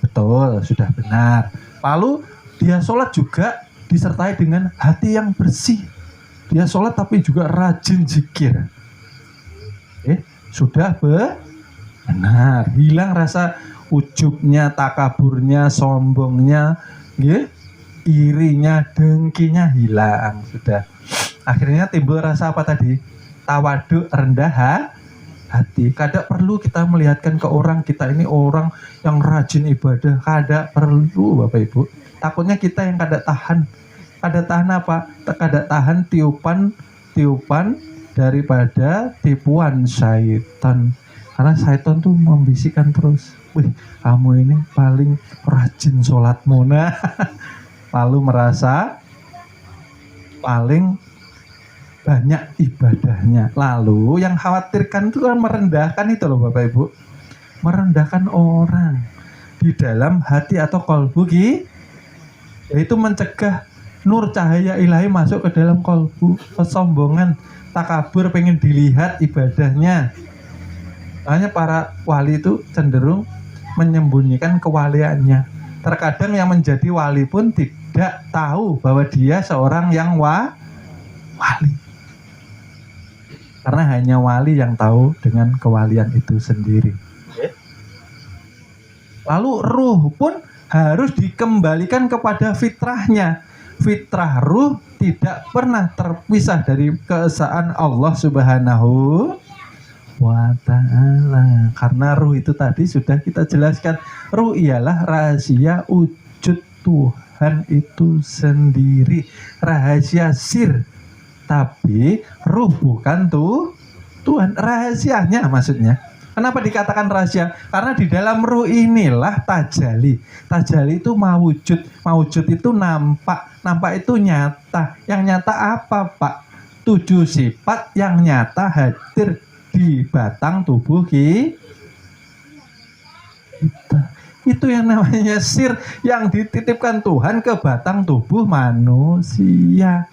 betul, sudah benar. Lalu dia sholat juga disertai dengan hati yang bersih. Dia sholat tapi juga rajin zikir. Sudah benar. Hilang rasa ujubnya, takaburnya, sombongnya, irinya, dengkinya hilang. Sudah. Akhirnya timbul rasa apa tadi? Tawaduk, rendah hati. Kadang perlu kita melihatkan ke orang, kita ini orang yang rajin ibadah. Kadang perlu Bapak Ibu. Takutnya kita yang kada tahan. Kada tahan apa? Kada tahan tiupan daripada tipuan syaitan. Karena syaitan tuh membisikkan terus. Wih, kamu ini paling rajin sholatmu. Nah, lalu merasa paling banyak ibadahnya. Lalu yang khawatirkan itu kan merendahkan itu loh Bapak Ibu. Merendahkan orang di dalam hati atau kolbu, yaitu mencegah nur cahaya ilahi masuk ke dalam kolbu. Kesombongan, takabur, pengen dilihat ibadahnya. Hanya para wali itu cenderung menyembunyikan kewaliannya. Terkadang yang menjadi wali pun tidak tahu bahwa dia seorang yang wali. Karena hanya wali yang tahu dengan kewalian itu sendiri. Lalu ruh pun harus dikembalikan kepada fitrahnya. Fitrah ruh tidak pernah terpisah dari keesaan Allah Subhanahu wa ta'ala. Karena ruh itu tadi sudah kita jelaskan, ruh ialah rahasia wujud Tuhan itu sendiri, rahasia sir. Tapi ruh bukan Tuhan, rahasianya maksudnya. Kenapa dikatakan rahasia? Karena di dalam ruh inilah tajali. Tajali itu mawujud. Mawujud itu nampak. Nampak itu nyata. Yang nyata apa, Pak? 7 sifat yang nyata hadir di batang tubuh kita. Itu yang namanya sir yang dititipkan Tuhan ke batang tubuh manusia.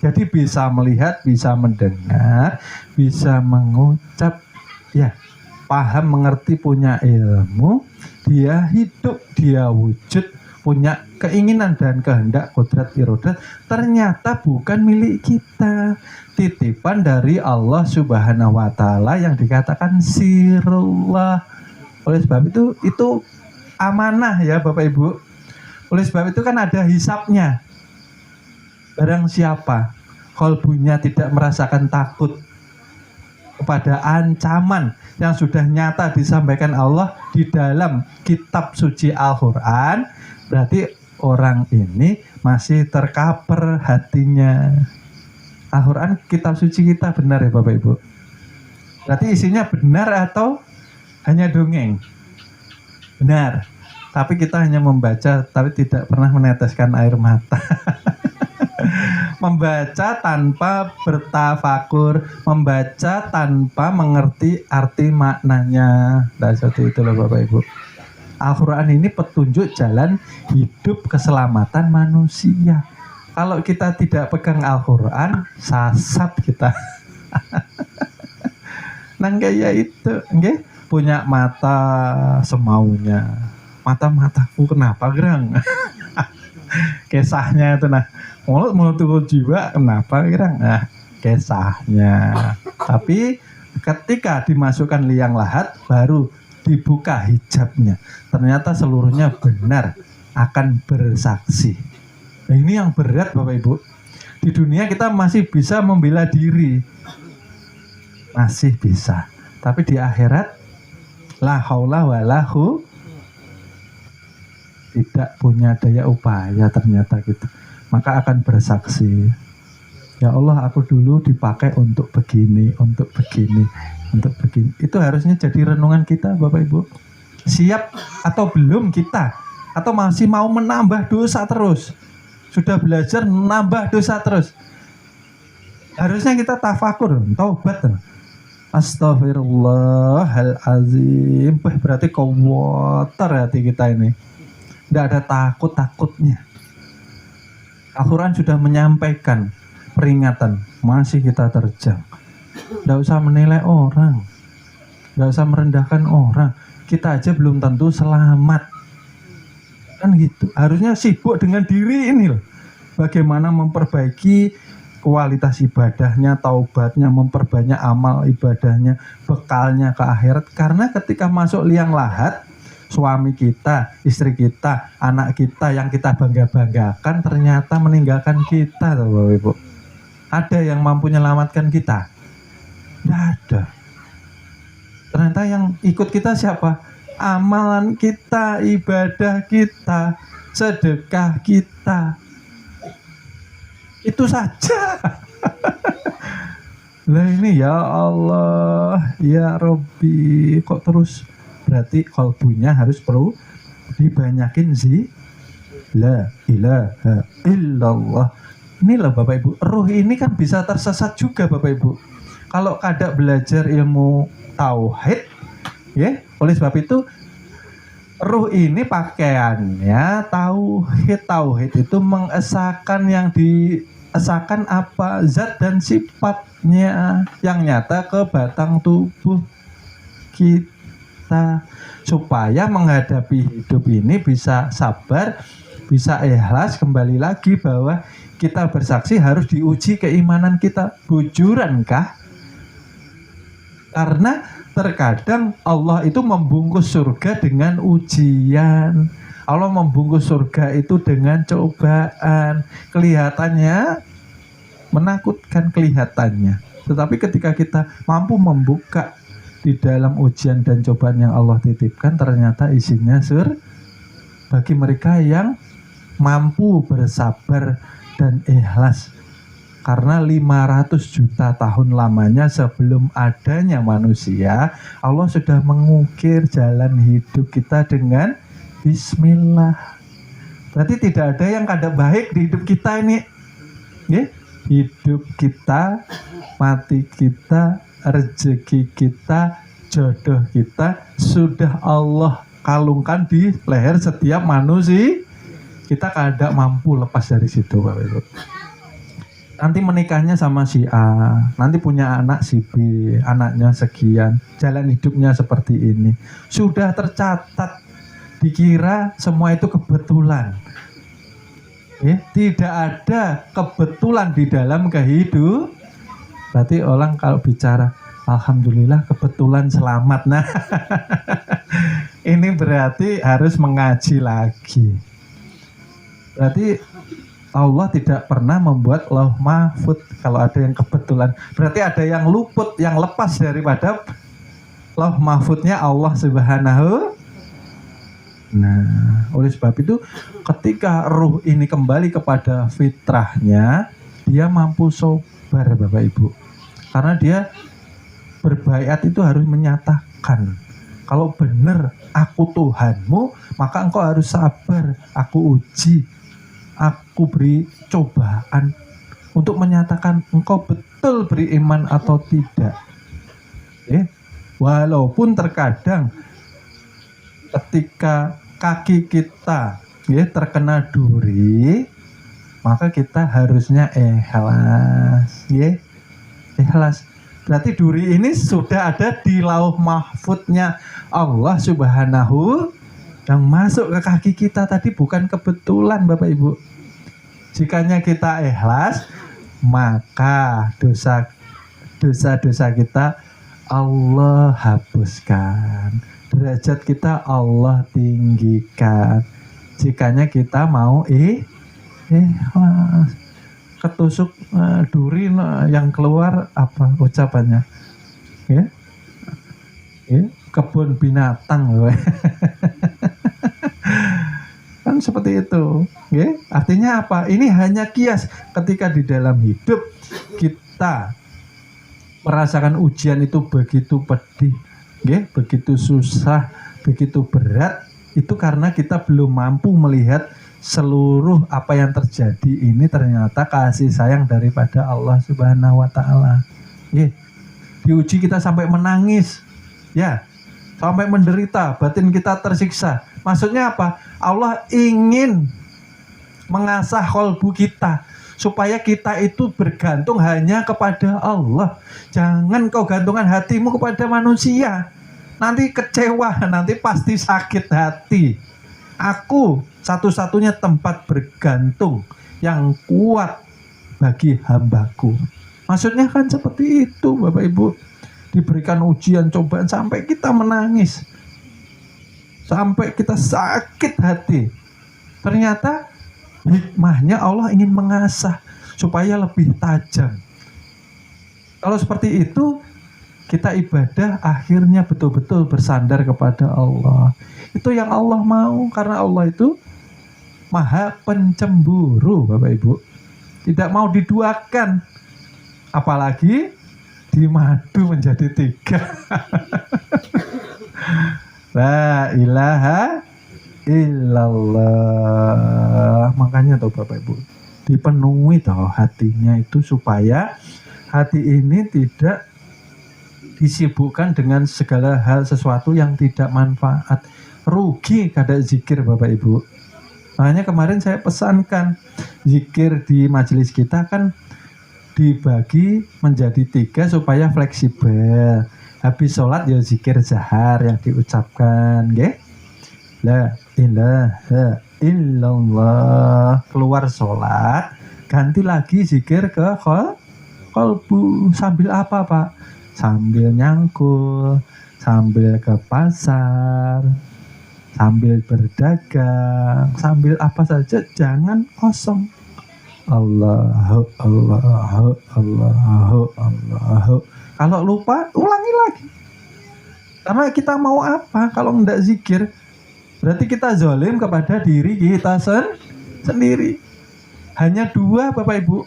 Jadi bisa melihat, bisa mendengar, bisa mengucap, ya, paham, mengerti, punya ilmu, dia hidup, dia wujud, punya keinginan dan kehendak, kodrat, irodat, ternyata bukan milik kita, titipan dari Allah Subhanahu wa ta'ala yang dikatakan sirullah. Oleh sebab itu amanah ya Bapak Ibu. Oleh sebab itu kan ada hisapnya. Barang siapa qalbunya tidak merasakan takut kepada ancaman yang sudah nyata disampaikan Allah di dalam kitab suci Al-Quran, berarti orang ini masih terkaper hatinya. Al-Quran kitab suci kita benar ya Bapak Ibu? Berarti isinya benar atau hanya dongeng? Benar. Tapi kita hanya membaca tapi tidak pernah meneteskan air mata. Membaca tanpa bertafakur, membaca tanpa mengerti arti maknanya. Nah, seperti itu loh Bapak Ibu. Al-Quran ini petunjuk jalan hidup keselamatan manusia. Kalau kita tidak pegang Al-Quran, sasat kita. Nang kayak itu, okay? Punya mata semaunya. Mataku kenapa gerang? Kisahnya itu nah. Mulut jiwa kenapa gerang? Nah, kisahnya. Tapi ketika dimasukkan liang lahat baru dibuka hijabnya. Ternyata seluruhnya benar akan bersaksi. Nah, ini yang berat Bapak Ibu. Di dunia kita masih bisa membela diri. Masih bisa. Tapi di akhirat la haula wala quwwata tidak punya daya upaya ternyata gitu. Maka akan bersaksi. Ya Allah, aku dulu dipakai untuk begini, untuk begini, untuk begini. Itu harusnya jadi renungan kita Bapak Ibu. Siap atau belum kita? Atau masih mau menambah dosa terus? Sudah belajar menambah dosa terus? Harusnya kita tafakur, taubat. Astagfirullahalazim. Berarti kotor hati kita ini. Tidak ada takut-takutnya. Al-Quran sudah menyampaikan peringatan, masih kita terjang. Tidak usah menilai orang, tidak usah merendahkan orang. Kita aja belum tentu selamat. Kan gitu. Harusnya sibuk dengan diri ini loh. Bagaimana memperbaiki kualitas ibadahnya, taubatnya, memperbanyak amal ibadahnya, bekalnya ke akhirat. Karena ketika masuk liang lahat, suami kita, istri kita, anak kita yang kita bangga-banggakan ternyata meninggalkan kita, Bapak Ibu. Ada yang mampu menyelamatkan kita? Tidak ada. Ternyata yang ikut kita siapa? Amalan kita, ibadah kita, sedekah kita. Itu saja. Lah ini ya Allah, ya Rabbi, kok terus? Berarti kalbunya harus perlu dibanyakin la ilaha illallah. Inilah Bapak Ibu, ruh ini kan bisa tersesat juga Bapak Ibu. Kalau kada belajar ilmu tauhid, ya, oleh sebab itu ruh ini pakaiannya tauhid. Tauhid itu mengesahkan yang diesahkan apa? Zat dan sifatnya yang nyata ke batang tubuh. kita, supaya menghadapi hidup ini bisa sabar, bisa ikhlas. Kembali lagi bahwa kita bersaksi harus diuji keimanan kita, bujurankah? Karena terkadang Allah itu membungkus surga dengan ujian. Allah membungkus surga itu dengan cobaan. Kelihatannya menakutkan kelihatannya. Tetapi ketika kita mampu membuka di dalam ujian dan cobaan yang Allah titipkan, ternyata isinya bagi mereka yang mampu bersabar dan ikhlas. Karena 500 juta tahun lamanya sebelum adanya manusia, Allah sudah mengukir jalan hidup kita dengan bismillah. Berarti tidak ada yang kada baik di hidup kita ini. Hidup kita, mati kita, rezeki kita, jodoh kita sudah Allah kalungkan di leher setiap manusia. Kita kada mampu lepas dari situ, Bapak Ibu. Nanti menikahnya sama si A, nanti punya anak si B, anaknya sekian, jalan hidupnya seperti ini. Sudah tercatat, dikira semua itu kebetulan. Tidak ada kebetulan di dalam kehidupan. Berarti orang kalau bicara, alhamdulillah kebetulan selamat. Nah, ini berarti harus mengaji lagi. Berarti Allah tidak pernah membuat lauh mahfud kalau ada yang kebetulan. Berarti ada yang luput, yang lepas daripada lauh mahfudnya Allah Subhanahu. Nah, oleh sebab itu ketika ruh ini kembali kepada fitrahnya, dia mampu sabar, Bapak Ibu. Karena dia berbaiat itu harus menyatakan, kalau benar aku Tuhanmu, maka engkau harus sabar, aku uji, aku beri cobaan untuk menyatakan engkau betul beriman atau tidak. Walaupun terkadang ketika kaki kita terkena duri, maka kita harusnya ikhlas. Ikhlas. Berarti duri ini sudah ada di lauh mahfudnya Allah Subhanahu, yang masuk ke kaki kita tadi bukan kebetulan, Bapak Ibu. Jikanya kita ikhlas, maka dosa-dosa kita Allah hapuskan, derajat kita Allah tinggikan. Jikanya kita mau ikhlas. Ketusuk duri yang keluar apa ucapannya? Kebun binatang. Kan seperti itu. Artinya apa? Ini hanya kias. Ketika di dalam hidup kita merasakan ujian itu begitu pedih, begitu susah, begitu berat, itu karena kita belum mampu melihat seluruh apa yang terjadi ini ternyata kasih sayang daripada Allah Subhanahu wa taala. Diuji kita sampai menangis, sampai menderita, batin kita tersiksa. Maksudnya apa? Allah ingin mengasah kolbu kita supaya kita itu bergantung hanya kepada Allah. Jangan kau gantungkan hatimu kepada manusia. Nanti kecewa, nanti pasti sakit hati. Aku satu-satunya tempat bergantung yang kuat bagi hambaku. Maksudnya kan seperti itu, Bapak Ibu. Diberikan ujian, cobaan sampai kita menangis, sampai kita sakit hati. Ternyata hikmahnya Allah ingin mengasah supaya lebih tajam. Kalau seperti itu, kita ibadah akhirnya betul-betul bersandar kepada Allah. Itu yang Allah mau, karena Allah itu Maha Pencemburu, Bapak Ibu. Tidak mau diduakan, apalagi dimadu menjadi 3. La ilaha illallah. Makanya tuh Bapak Ibu, dipenuhi toh hatinya itu supaya hati ini tidak disibukkan dengan segala hal sesuatu yang tidak manfaat. Rugi kada zikir, Bapak Ibu. Makanya kemarin saya pesankan, zikir di majelis kita kan dibagi menjadi 3 supaya fleksibel. Habis sholat ya zikir jahar yang diucapkan, nggih. La ilaha illallah. Keluar sholat, ganti lagi zikir ke kolbu. Sambil apa, Pak? Sambil nyangkul, sambil ke pasar, sambil berdagang, sambil apa saja, jangan kosong. Allahu Allahu Allahu Allahu. Kalau lupa ulangi lagi. Karena kita mau apa? Kalau enggak zikir, berarti kita zalim kepada diri kita sendiri. Hanya dua, Bapak Ibu.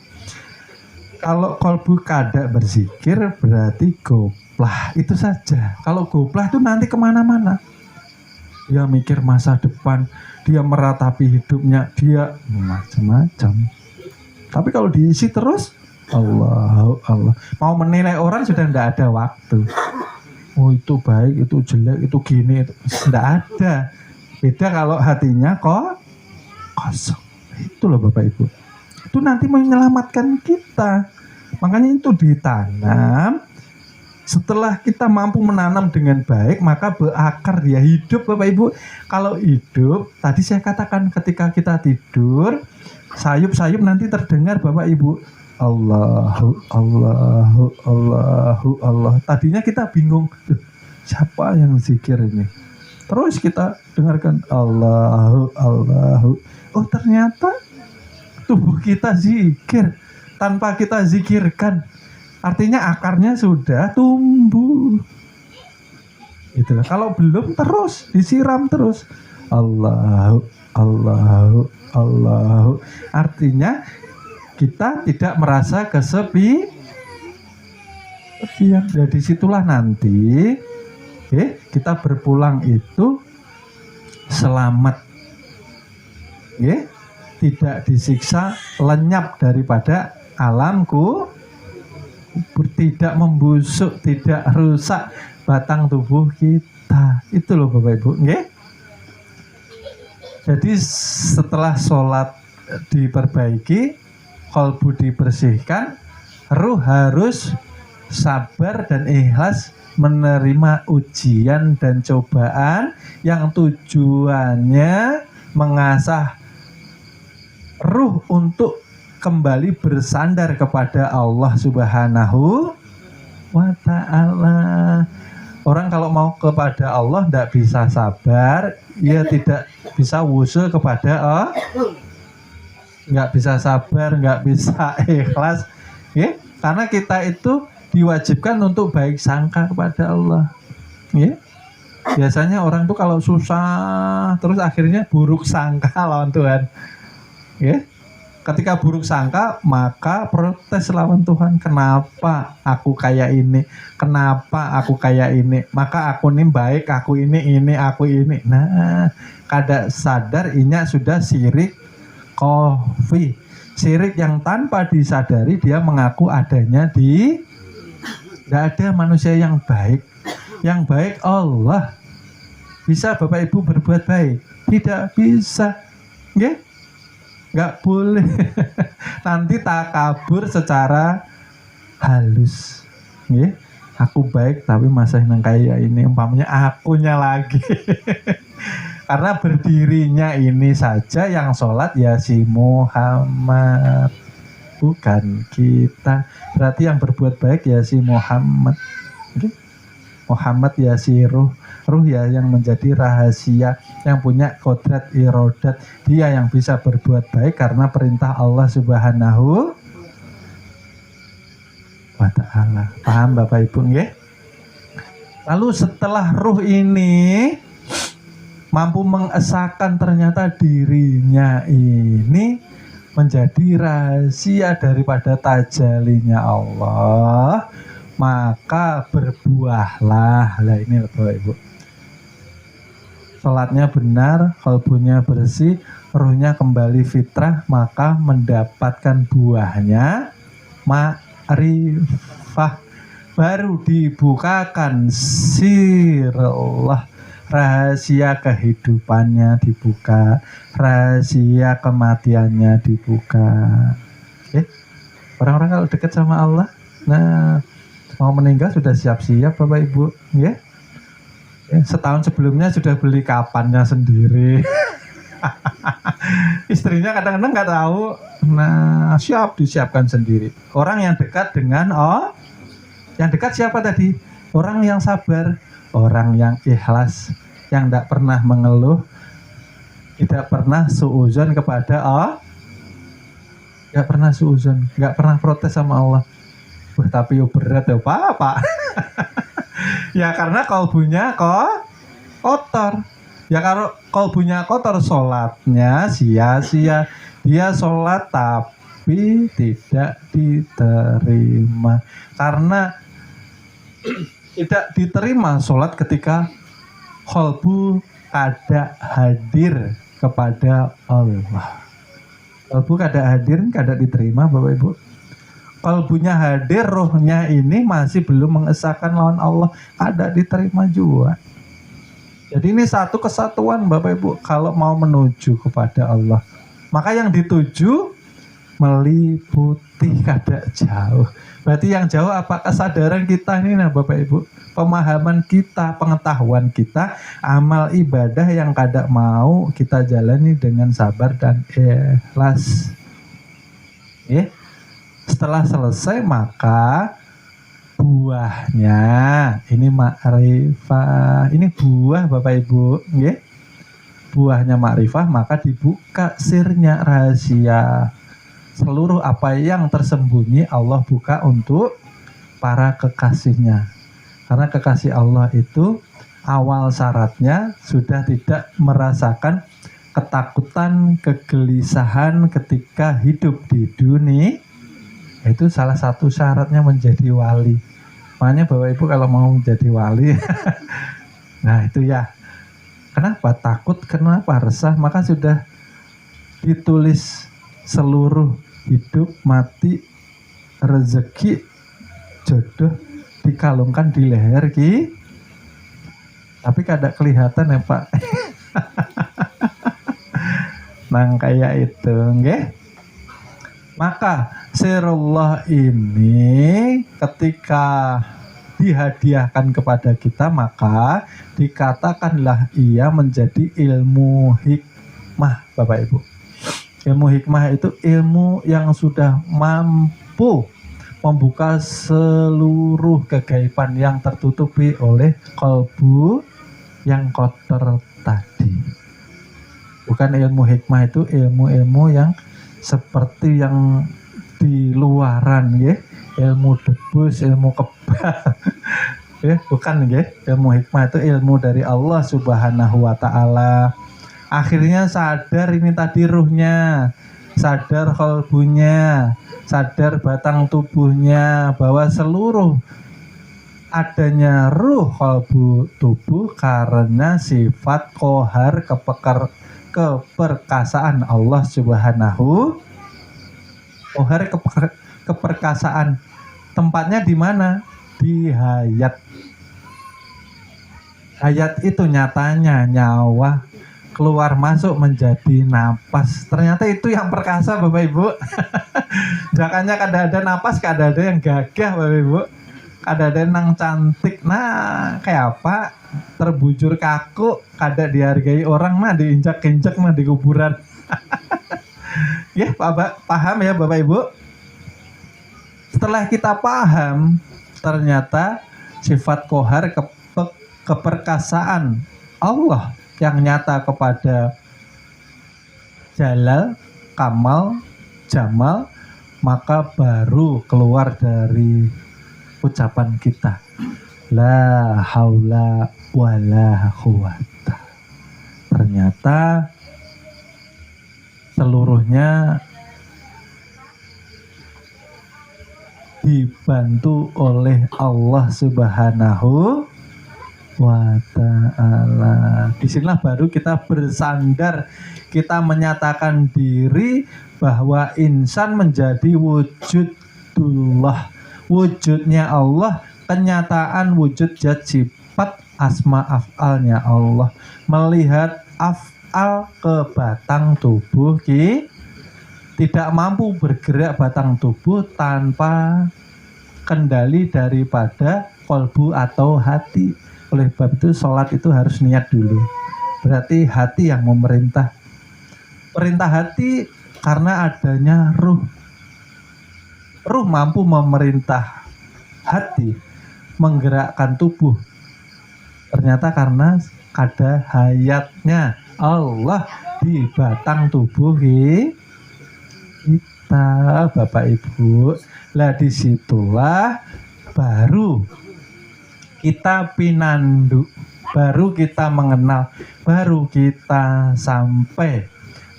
Kalau kolbu kada berzikir berarti goplah, itu saja. Kalau goplah itu nanti kemana-mana. Dia mikir masa depan, dia meratapi hidupnya, dia macam-macam. Tapi kalau diisi terus, Allah, mau menilai orang sudah tidak ada waktu. Oh itu baik, itu jelek, itu gini, itu tidak ada. Beda kalau hatinya kosong. Itu loh Bapak Ibu. Itu nanti menyelamatkan kita. Makanya itu ditanam. Setelah kita mampu menanam dengan baik, maka berakar dia hidup Bapak Ibu. Kalau hidup, tadi saya katakan ketika kita tidur, sayup-sayup nanti terdengar Bapak Ibu. Allahu Allahu Allahu Allah. Tadinya kita bingung, siapa yang zikir ini? Terus kita dengarkan Allahu Allahu. Oh ternyata tubuh kita zikir tanpa kita zikirkan. Artinya akarnya sudah tumbuh. Gitu. Kalau belum terus disiram terus. Allahu Allahu Allahu. Artinya kita tidak merasa kesepian. Jadi situlah nanti kita berpulang itu selamat. Tidak disiksa, lenyap daripada alamku, tidak membusuk, tidak rusak batang tubuh kita. Itu loh Bapak Ibu. Jadi setelah sholat diperbaiki, qalbu dibersihkan, ruh harus sabar dan ikhlas menerima ujian dan cobaan yang tujuannya mengasah ruh untuk kembali bersandar kepada Allah Subhanahu wa ta'ala. Orang kalau mau kepada Allah tidak bisa sabar, ia tidak bisa wusul kepada Allah. Nggak bisa sabar, nggak bisa ikhlas, karena kita itu diwajibkan untuk baik sangka kepada Allah. Biasanya orang tuh kalau susah terus akhirnya buruk sangka lawan Tuhan. Ketika buruk sangka maka protes lawan Tuhan. Kenapa aku kayak ini? Kenapa aku kayak ini? Maka aku ini baik, aku ini, aku ini. Nah, kada sadar inya sudah syirik kofi. Syirik yang tanpa disadari dia mengaku adanya di. Tidak ada manusia yang baik. Yang baik Allah. Bisa Bapak Ibu berbuat baik? Tidak bisa. Nggak boleh. Nanti takabur secara halus. Aku baik tapi masih nang kayak ini. Umpamanya akunya lagi. Karena berdirinya ini saja yang sholat ya si Muhammad, bukan kita. Berarti yang berbuat baik ya si Muhammad. Muhammad ya si ruh ya yang menjadi rahasia, yang punya kodrat irodat. Dia yang bisa berbuat baik karena perintah Allah Subhanahu wa ta'ala. Paham Bapak Ibu nggih? Lalu setelah ruh ini mampu mengesahkan ternyata dirinya ini menjadi rahasia daripada tajalinya Allah, maka berbuahlah. Lah ini Bapak Ibu. Salatnya benar, kalbunya bersih, ruhnya kembali fitrah, maka mendapatkan buahnya ma'rifah. Baru dibukakan sirullah, rahasia kehidupannya dibuka, rahasia kematiannya dibuka. Orang-orang kalau dekat sama Allah, nah mau meninggal sudah siap-siap Bapak Ibu, ya. Setahun sebelumnya sudah beli kapannya sendiri. Istrinya kadang-kadang nggak tahu, nah disiapkan sendiri. Orang yang dekat dengan yang dekat siapa tadi? Orang yang sabar, orang yang ikhlas, yang tidak pernah mengeluh, tidak pernah suuzon kepada nggak pernah suuzon, nggak pernah protes sama Allah. Wah, tapi yo berat ya Pak. Ya karena kalbunya kotor. Ya kalau kalbunya kotor, sholatnya sia-sia. Dia sholat tapi tidak diterima. Karena tidak diterima sholat ketika kalbu kada hadir kepada Allah. Kalbu kada hadir, kada diterima Bapak Ibu. Kalbunya hadir, rohnya ini masih belum mengesahkan lawan Allah, kada diterima juga. Jadi ini satu kesatuan Bapak Ibu kalau mau menuju kepada Allah. Maka yang dituju meliputi kada jauh. Berarti yang jauh apa? Kesadaran kita ini nah Bapak Ibu. Pemahaman kita, pengetahuan kita, amal ibadah yang kada mau kita jalani dengan sabar dan ikhlas. Setelah selesai maka buahnya ini ma'rifah. Ini buah Bapak Ibu, nggih. Buahnya ma'rifah, maka dibuka sirnya, rahasia. Seluruh apa yang tersembunyi Allah buka untuk para kekasihnya. Karena kekasih Allah itu awal syaratnya sudah tidak merasakan ketakutan, kegelisahan ketika hidup di dunia. Itu salah satu syaratnya menjadi wali. Makanya Bapak Ibu kalau mau menjadi wali, nah itu ya. Kenapa takut? Kenapa resah? Maka sudah ditulis seluruh hidup, mati, rezeki, jodoh dikalungkan di leher ki. Tapi kada kelihatan ya Pak. Nang kayak itu, nggih. Maka sirullah ini ketika dihadiahkan kepada kita, maka dikatakanlah ia menjadi ilmu hikmah Bapak Ibu. Ilmu hikmah itu ilmu yang sudah mampu membuka seluruh kegaiban yang tertutupi oleh kalbu yang kotor tadi. Bukan ilmu hikmah itu ilmu-ilmu yang seperti yang di luaran ya, ilmu debus, ilmu kebal. Ya, bukan ya. Ilmu hikmah itu ilmu dari Allah Subhanahu wa taala. Akhirnya sadar ini tadi ruhnya, sadar kalbunya, sadar batang tubuhnya bahwa seluruh adanya ruh kalbu tubuh karena sifat kohar keperkasaan Allah Subhanahu. Kohar keperkasaan. Tempatnya di mana? Di hayat. Hayat itu nyatanya nyawa keluar masuk menjadi napas. Ternyata itu yang perkasa Bapak Ibu. Makanya kadang ada napas, kadang ada yang gagah Bapak Ibu. Kadang ada yang cantik. Nah, kayak apa? Terbujur kaku, kada dihargai orang mah diinjak-injak mah di kuburan. Ya, paham ya Bapak Ibu? Setelah kita paham, ternyata sifat kohar keperkasaan Allah yang nyata kepada Jalal, Kamal, Jamal, maka baru keluar dari ucapan kita, la haula wala quwata. Ternyata seluruhnya dibantu oleh Allah Subhanahu wa ta'ala. Disinilah baru kita bersandar, kita menyatakan diri bahwa insan menjadi wujudullah, wujudnya Allah, kenyataan wujud zat sifat asma af'alnya Allah, melihat af'al ke batang tubuh tidak mampu bergerak batang tubuh tanpa kendali daripada kolbu atau hati. Oleh sebab itu sholat itu harus niat dulu. Berarti hati yang memerintah. Perintah hati karena adanya ruh. Ruh mampu memerintah hati, menggerakkan tubuh. Ternyata karena ada hayatnya Allah di batang tubuh kita, Bapak Ibu. Lah disitulah baru kita pinandu, baru kita mengenal, baru kita sampai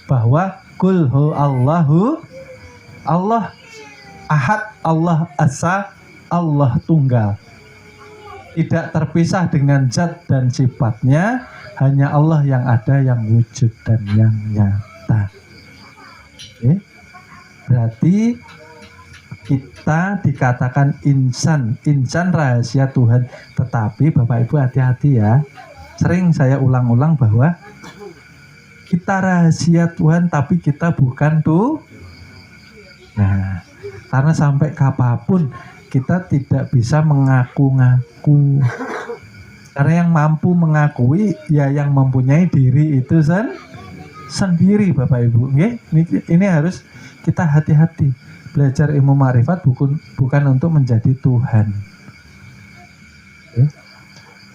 bahwa kul hu Allahu, Allah ahad, Allah asa, Allah tunggal. Tidak terpisah dengan zat dan sifatnya, hanya Allah yang ada, yang wujud dan yang nyata. Oke. Berarti kita dikatakan insan rahasia Tuhan. Tetapi Bapak Ibu hati-hati ya. Sering saya ulang-ulang bahwa kita rahasia Tuhan tapi kita bukan tuh. Nah, karena sampai kapanpun kita tidak bisa mengaku-ngaku. Karena yang mampu mengakui ya yang mempunyai diri itu sendiri, Bapak Ibu. Ini harus kita hati-hati. Belajar ilmu ma'rifat bukan untuk menjadi Tuhan.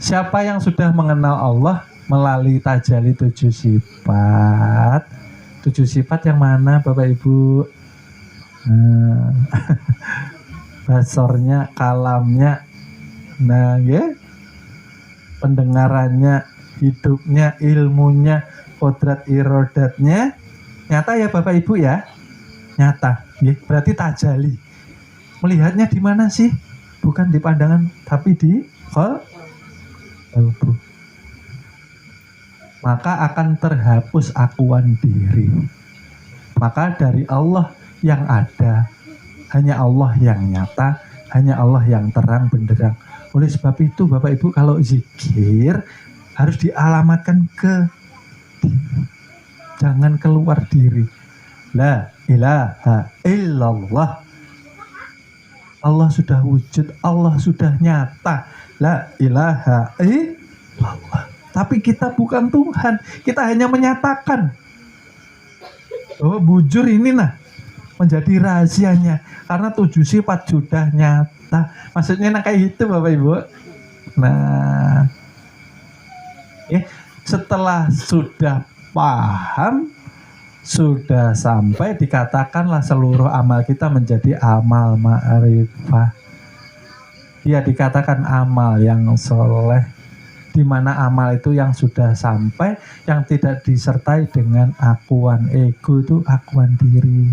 Siapa yang sudah mengenal Allah melalui tajalli 7 sifat. 7 sifat yang mana, Bapak Ibu? Basornya, kalamnya, pendengarannya, hidupnya, ilmunya, kodrat irodatnya. Nyata ya Bapak Ibu ya? Nyata. Berarti tajalli. Melihatnya di mana sih? Bukan di pandangan, tapi di qalbu. Maka akan terhapus akuan diri. Maka dari Allah yang ada, hanya Allah yang nyata, hanya Allah yang terang benderang. Oleh sebab itu Bapak Ibu kalau zikir harus dialamatkan ke diri. Jangan keluar diri. La ilaha illallah. Allah sudah wujud, Allah sudah nyata. La ilaha illallah. Tapi kita bukan Tuhan, kita hanya menyatakan. Oh, bujur ini menjadi rahasianya. Karena 7 sifat sudah nyata. Maksudnya kayak itu Bapak Ibu. Nah, setelah sudah paham, sudah sampai, dikatakanlah seluruh amal kita menjadi amal ma'rifah. Dia dikatakan amal yang soleh, di mana amal itu yang sudah sampai, yang tidak disertai dengan akuan ego, itu akuan diri.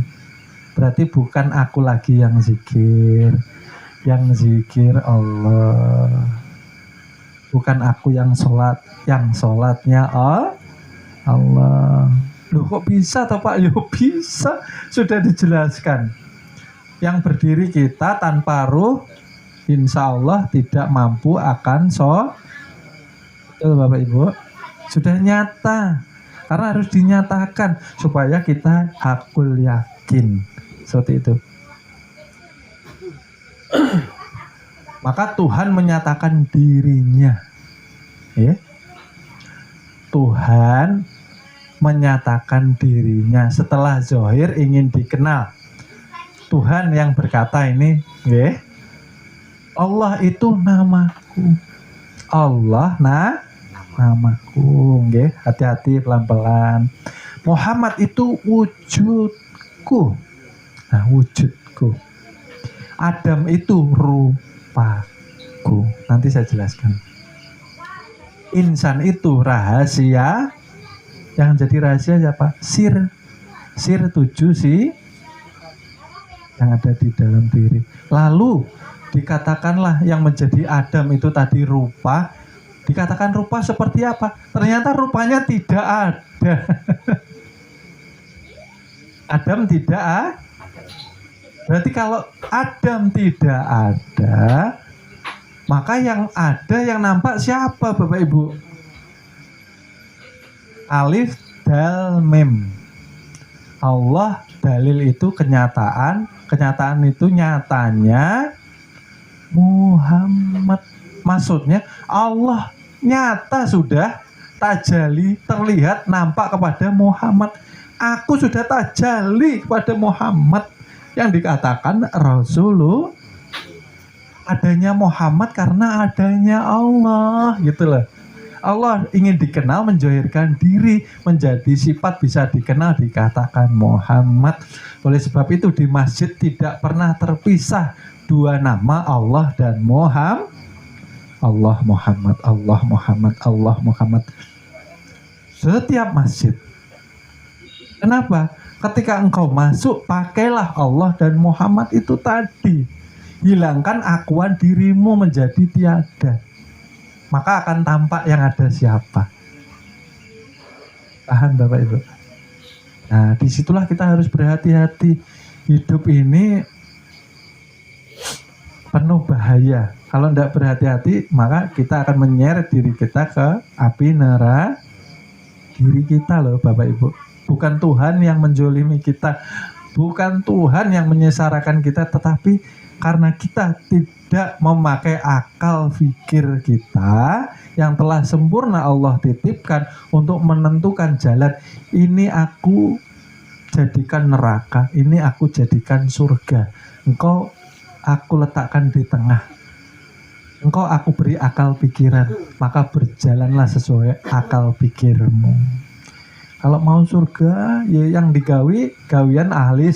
Berarti bukan aku lagi yang zikir Allah. Bukan aku yang sholat, yang sholatnya Allah. Loh kok bisa toh Pak? Yo bisa, sudah dijelaskan. Yang berdiri kita tanpa ruh, insya Allah tidak mampu akan betul Bapak Ibu. Sudah nyata. Karena harus dinyatakan supaya kita hakul yakin. Seperti itu. Maka Tuhan menyatakan dirinya. Tuhan menyatakan dirinya setelah zahir ingin dikenal. Tuhan yang berkata ini, Allah itu namaku. Allah namaku, hati-hati pelan-pelan. Muhammad itu wujudku. Nah, wujudku. Adam itu rupaku. Nanti saya jelaskan. Insan itu rahasia. Yang jadi rahasia siapa? Sir 7 sih yang ada di dalam diri. Lalu dikatakanlah yang menjadi Adam itu tadi rupa. Dikatakan rupa seperti apa? Ternyata rupanya tidak ada. Adam tidak ada. Berarti kalau Adam tidak ada, maka yang ada, yang nampak siapa Bapak Ibu? Alif, dal, mim. Allah, dalil itu kenyataan. Kenyataan itu nyatanya Muhammad. Maksudnya Allah nyata sudah tajali, terlihat, nampak kepada Muhammad. Aku sudah tajali kepada Muhammad. Yang dikatakan Rasulullah, adanya Muhammad karena adanya Allah, gitu loh. Allah ingin dikenal, menjahirkan diri, menjadi sifat bisa dikenal, dikatakan Muhammad. Oleh sebab itu di masjid tidak pernah terpisah dua nama, Allah dan Muhammad. Allah Muhammad, Allah Muhammad, Allah Muhammad. Setiap masjid. Kenapa? Ketika engkau masuk, pakailah Allah dan Muhammad itu tadi. Hilangkan akuan dirimu menjadi tiada. Maka akan tampak yang ada siapa. Paham Bapak Ibu? Nah, disitulah kita harus berhati-hati. Hidup ini penuh bahaya. Kalau tidak berhati-hati, maka kita akan menyeret diri kita ke api neraka. Diri kita loh Bapak Ibu. Bukan Tuhan yang menjolimi kita. Bukan Tuhan yang menyesarakan kita. Tetapi karena kita tidak memakai akal pikir kita yang telah sempurna Allah titipkan untuk menentukan jalan. Ini aku jadikan neraka. Ini aku jadikan surga. Engkau aku letakkan di tengah. Engkau aku beri akal pikiran, maka berjalanlah sesuai akal pikirmu. Kalau mau surga, ya yang digawi gawian ahli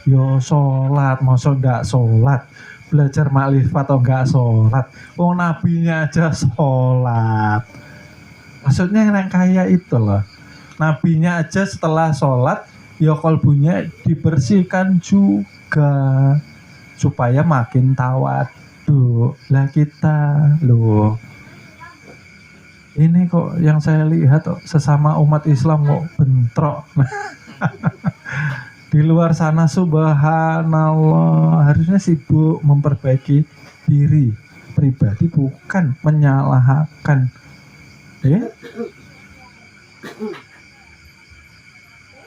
yo sholat, masa ndak sholat, belajar makrifat atau enggak sholat. Wong nabinya aja sholat. Maksudnya yang kayak itu loh. Nabinya aja setelah sholat, ya kolbunya dibersihkan juga supaya makin tawadu. Lah kita loh, ini kok yang saya lihat sesama umat Islam kok bentrok. Di luar sana subhanallah, harusnya sibuk memperbaiki diri pribadi, bukan menyalahkan.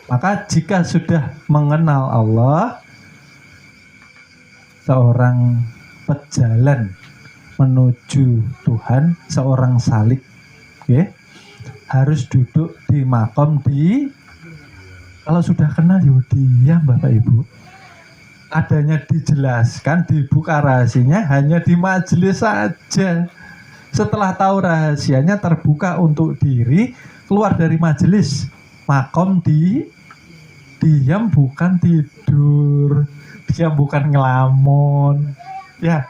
Maka jika sudah mengenal Allah, seorang pejalan menuju Tuhan, seorang salik, harus duduk di makom kalau sudah kenal ya diam Bapak Ibu. Adanya dijelaskan, dibuka rahasianya hanya di majelis saja. Setelah tahu rahasianya, terbuka untuk diri, keluar dari majelis, makom diam, bukan tidur, diam bukan ngelamun. Ya,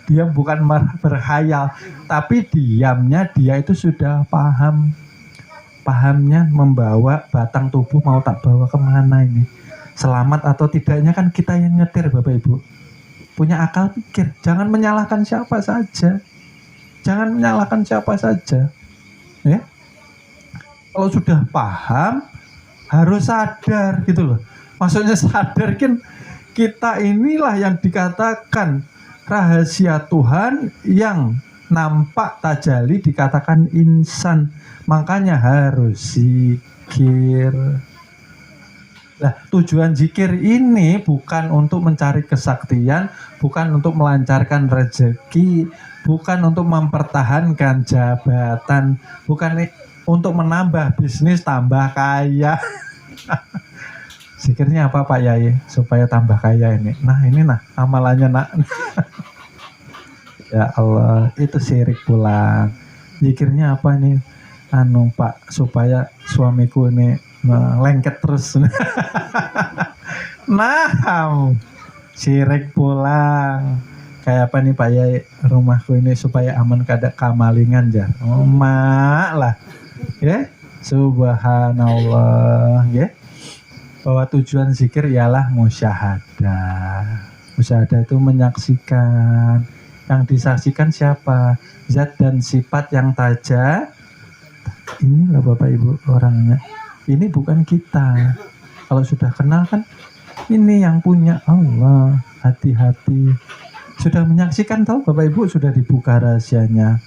dia bukan berkhayal, tapi diamnya dia itu sudah paham. Pahamnya membawa batang tubuh mau tak bawa kemana ini. Selamat atau tidaknya kan kita yang nyetir Bapak Ibu. Punya akal pikir, jangan menyalahkan siapa saja. Jangan menyalahkan siapa saja. Ya. Kalau sudah paham, harus sadar gitu loh. Maksudnya sadar kan kita inilah yang dikatakan rahasia Tuhan yang nampak tajali, dikatakan insan. Makanya harus zikir. Nah, tujuan zikir ini bukan untuk mencari kesaktian, bukan untuk melancarkan rezeki, bukan untuk mempertahankan jabatan, bukan untuk menambah bisnis tambah kaya. Zikirnya apa Pak Yai supaya tambah kaya ini? Nah ini amalannya nak. Ya Allah, itu syirik pula. Zikirnya apa nih? Pak, supaya suamiku ini lengket terus. Nah, syirik pulang. Kayak apa nih Pak Yai, rumahku ini supaya aman kada kamalingan ya. Oh, mak lah. Ya, subhanallah, ya. Bahwa tujuan zikir ialah musyahadah. Musyahadah itu menyaksikan. Yang disaksikan siapa? Zat dan sifat yang tajam. Inilah Bapak Ibu orangnya. Ini bukan kita. Kalau sudah kenal kan, ini yang punya Allah. Hati-hati. Sudah menyaksikan tahu Bapak Ibu, sudah dibuka rahasianya.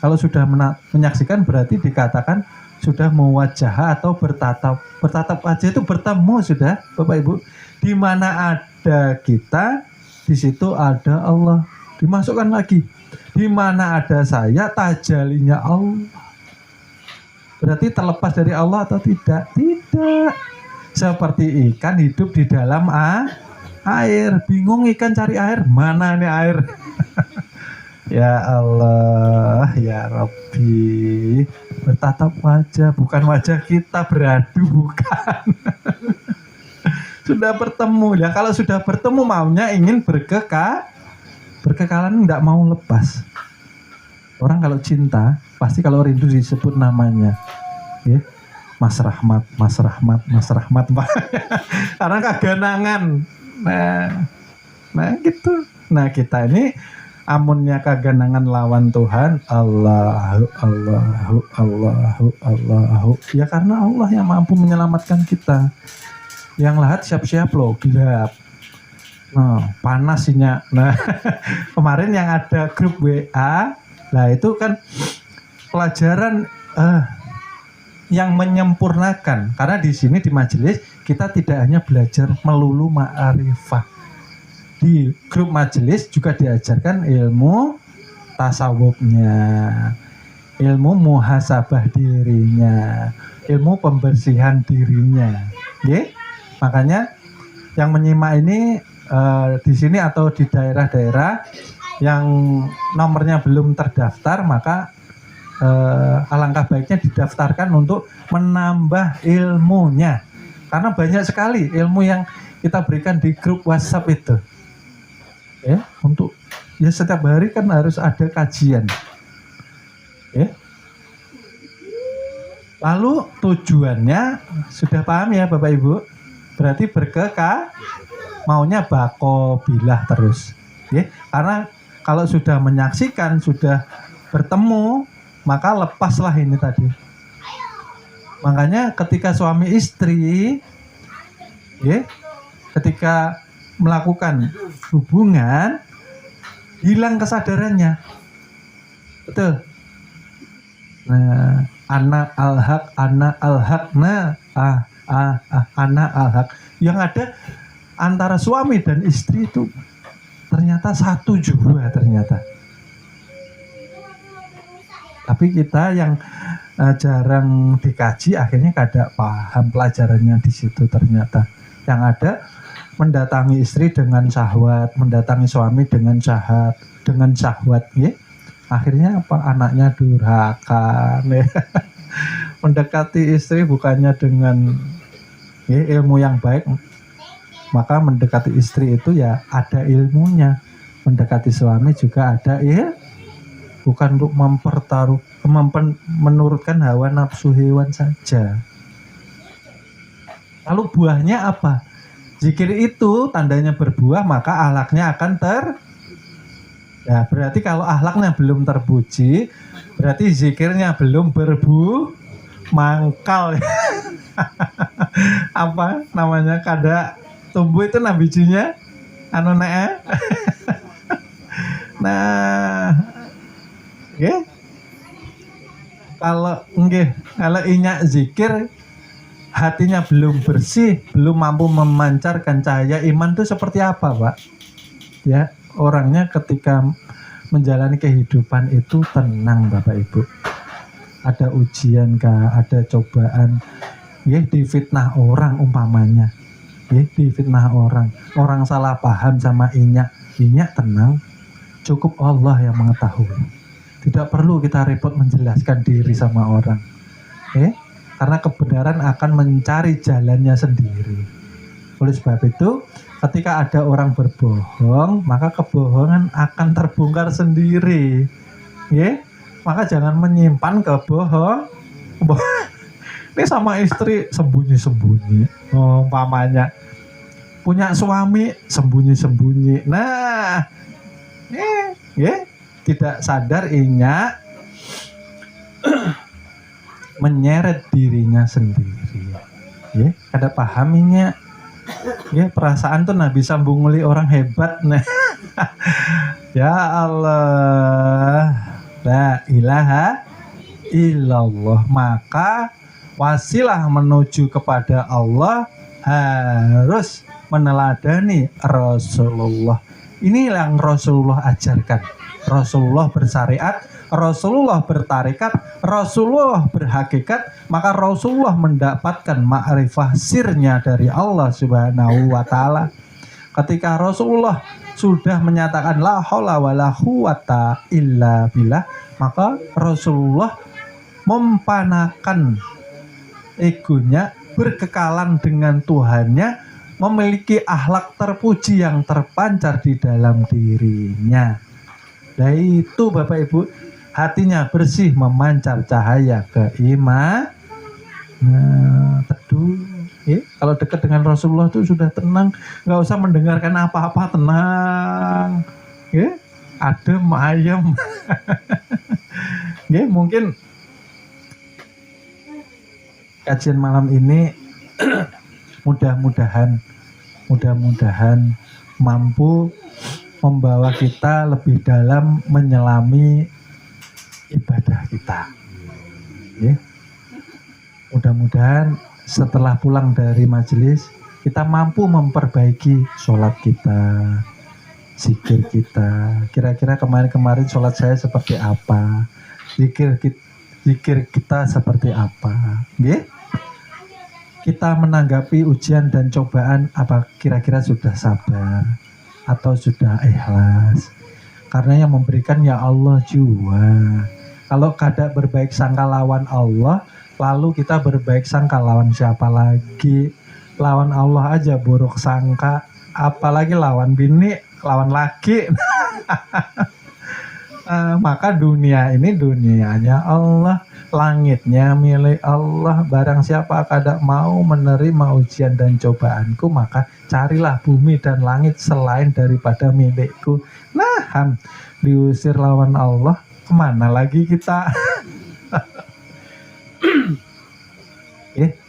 Kalau sudah menyaksikan berarti dikatakan sudah mewajah atau bertatap. Bertatap aja itu bertemu sudah Bapak Ibu. Di mana ada kita, di di situ ada Allah. Dimasukkan lagi, di mana ada saya, tajalinya Allah. Berarti terlepas dari Allah atau tidak? Tidak. Seperti ikan hidup di dalam air. Bingung ikan cari air, mana ini air? Ya Allah, ya Rabbi, bertatap wajah, bukan wajah kita beradu, bukan. Sudah bertemu ya, kalau sudah bertemu maunya ingin berkekalan, tidak mau lepas. Orang kalau cinta pasti kalau rindu disebut namanya, ya, Mas Rahmat, Mas Rahmat, Mas Rahmat, karena keganangan. Nah gitu. Nah kita ini amunnya keganangan lawan Tuhan, Allahu Allahu Allahu Allahu. Ya karena Allah yang mampu menyelamatkan kita. Yang lahat siap-siap loh, gelap. Nah, panas sinya. Nah, kemarin yang ada grup WA, nah itu kan pelajaran yang menyempurnakan. Karena di sini di majelis kita tidak hanya belajar melulu ma'rifah. Di grup majelis juga diajarkan ilmu tasawufnya, ilmu muhasabah dirinya, ilmu pembersihan dirinya. Oke? Makanya yang menyimak ini di sini atau di daerah-daerah yang nomornya belum terdaftar, maka alangkah baiknya didaftarkan untuk menambah ilmunya. Karena banyak sekali ilmu yang kita berikan di grup WhatsApp itu. Ya, untuk ya setiap hari kan harus ada kajian. Ya. Lalu tujuannya sudah paham ya Bapak Ibu? Berarti maunya bako bilah terus. Ya, karena kalau sudah menyaksikan, sudah bertemu, maka lepaslah ini tadi. Makanya ketika suami istri, ya, ketika melakukan hubungan, hilang kesadarannya. Betul. Nah, anak al-haq, nah, anak al-haq. Yang ada antara suami dan istri itu ternyata satu juga ternyata. Tapi kita yang jarang dikaji akhirnya kada paham pelajarannya di situ ternyata. Yang ada mendatangi istri dengan syahwat, mendatangi suami dengan syahwat, ya. Akhirnya apa? Anaknya durhaka, ya. Mendekati istri bukannya dengan ilmu yang baik, maka mendekati istri itu ya ada ilmunya. Mendekati suami juga ada, ya. Bukan untuk menurutkan hawa nafsu hewan saja. Lalu buahnya apa? Zikir itu tandanya berbuah, maka akhlaknya akan ya berarti kalau akhlaknya belum terpuji, berarti zikirnya belum mangkal. Apa namanya, kada tumbuh itu nah bijinya nah kalau inyak zikir hatinya belum bersih, belum mampu memancarkan cahaya iman itu seperti apa, Pak? Ya, orangnya ketika menjalani kehidupan itu tenang, Bapak Ibu. Ada ujian kah, ada cobaan, ya, difitnah orang umpamanya. Ya, difitnah orang salah paham sama inyak tenang. Cukup Allah yang mengetahui. Tidak perlu kita repot menjelaskan diri sama orang. Karena kebenaran akan mencari jalannya sendiri. Oleh sebab itu, ketika ada orang berbohong, maka kebohongan akan terbongkar sendiri. Maka jangan menyimpan kebohongan. Ini sama istri sembunyi-sembunyi. Umpamanya punya suami sembunyi-sembunyi. Nah, tidak sadar inyak menyeret dirinya sendiri. Kada pahaminya. Perasaan tuh nah bisa bunguli orang hebat. Nah. Ya Allah, la ilaha illallah. Maka wasilah menuju kepada Allah harus meneladani Rasulullah Ini yang Rasulullah ajarkan. Rasulullah bersyariat, Rasulullah bertarekat, Rasulullah berhakikat, maka Rasulullah mendapatkan ma'rifah sirnya dari Allah Subhanahu wa taala. Ketika Rasulullah sudah menyatakan la haula wala quwata illa billah, maka Rasulullah mempanakan egonya, berkekalan dengan Tuhannya, memiliki akhlak terpuji yang terpancar di dalam dirinya. Nah itu Bapak Ibu, hatinya bersih, memancar cahaya keimanan. Nah, teduh. Kalau dekat dengan Rasulullah itu sudah tenang, nggak usah mendengarkan apa-apa, tenang. Adem ayem. Mungkin kajian malam ini mudah-mudahan mampu membawa kita lebih dalam menyelami ibadah kita. Mudah-mudahan setelah pulang dari majelis kita mampu memperbaiki sholat kita, zikir kita. Kira-kira kemarin sholat saya seperti apa, zikir kita seperti apa. Kita menanggapi ujian dan cobaan apa kira-kira sudah sabar atau sudah ikhlas, karena yang memberikan ya Allah juga. Kalau kada berbaik sangka lawan Allah, lalu kita berbaik sangka lawan siapa lagi? Lawan Allah aja buruk sangka, apalagi lawan bini, lawan laki. Maka dunia ini dunianya Allah, langitnya milik Allah. Barang siapa kada mau menerima ujian dan cobaanku, maka carilah bumi dan langit selain daripada milikku. Nah, diusir lawan Allah, kemana lagi kita?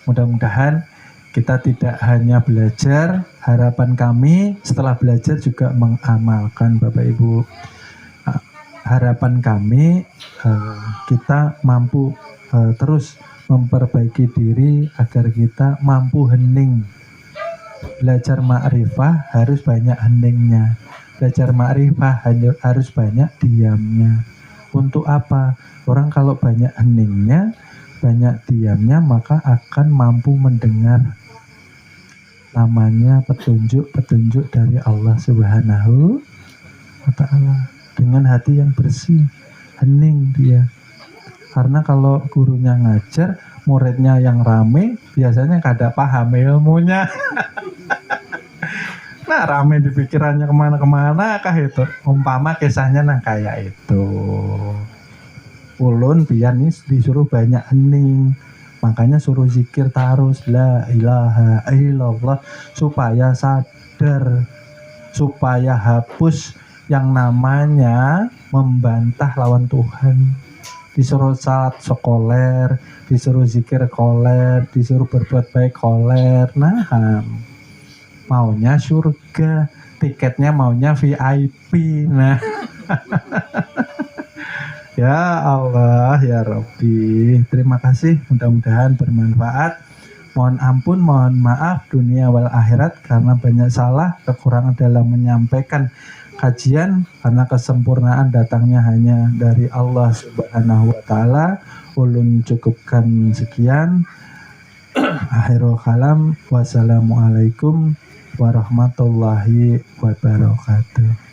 Mudah-mudahan kita tidak hanya belajar, harapan kami setelah belajar juga mengamalkan Bapak Ibu. Harapan kami kita mampu terus memperbaiki diri agar kita mampu hening. Belajar ma'rifah harus banyak heningnya. Belajar ma'rifah harus banyak diamnya. Untuk apa? Orang kalau banyak heningnya, banyak diamnya, maka akan mampu mendengar namanya petunjuk dari Allah Subhanahu wa ta'ala. Dengan hati yang bersih, hening dia. Karena kalau gurunya ngajar, muridnya yang rame, biasanya kada paham ilmunya. Nah, rame di pikirannya kemana-kemana kah itu. Umpama kisahnya nah kayak itu. Ulun biyen disuruh banyak hening. Makanya suruh zikir terus, la ilaha illallah, supaya sadar, supaya hapus yang namanya membantah lawan Tuhan. Disuruh salat sekoler, disuruh zikir koler, disuruh berbuat baik koler. Nah, maunya surga, tiketnya maunya VIP. Nah, ya Allah, ya Rabbi, terima kasih, mudah-mudahan bermanfaat. Mohon ampun, mohon maaf dunia wal akhirat karena banyak salah, kekurangan dalam menyampaikan kajian, karena kesempurnaan datangnya hanya dari Allah Subhanahu wa taala. Ulun cukupkan sekian. Akhirul kalam, wassalamualaikum warahmatullahi wabarakatuh.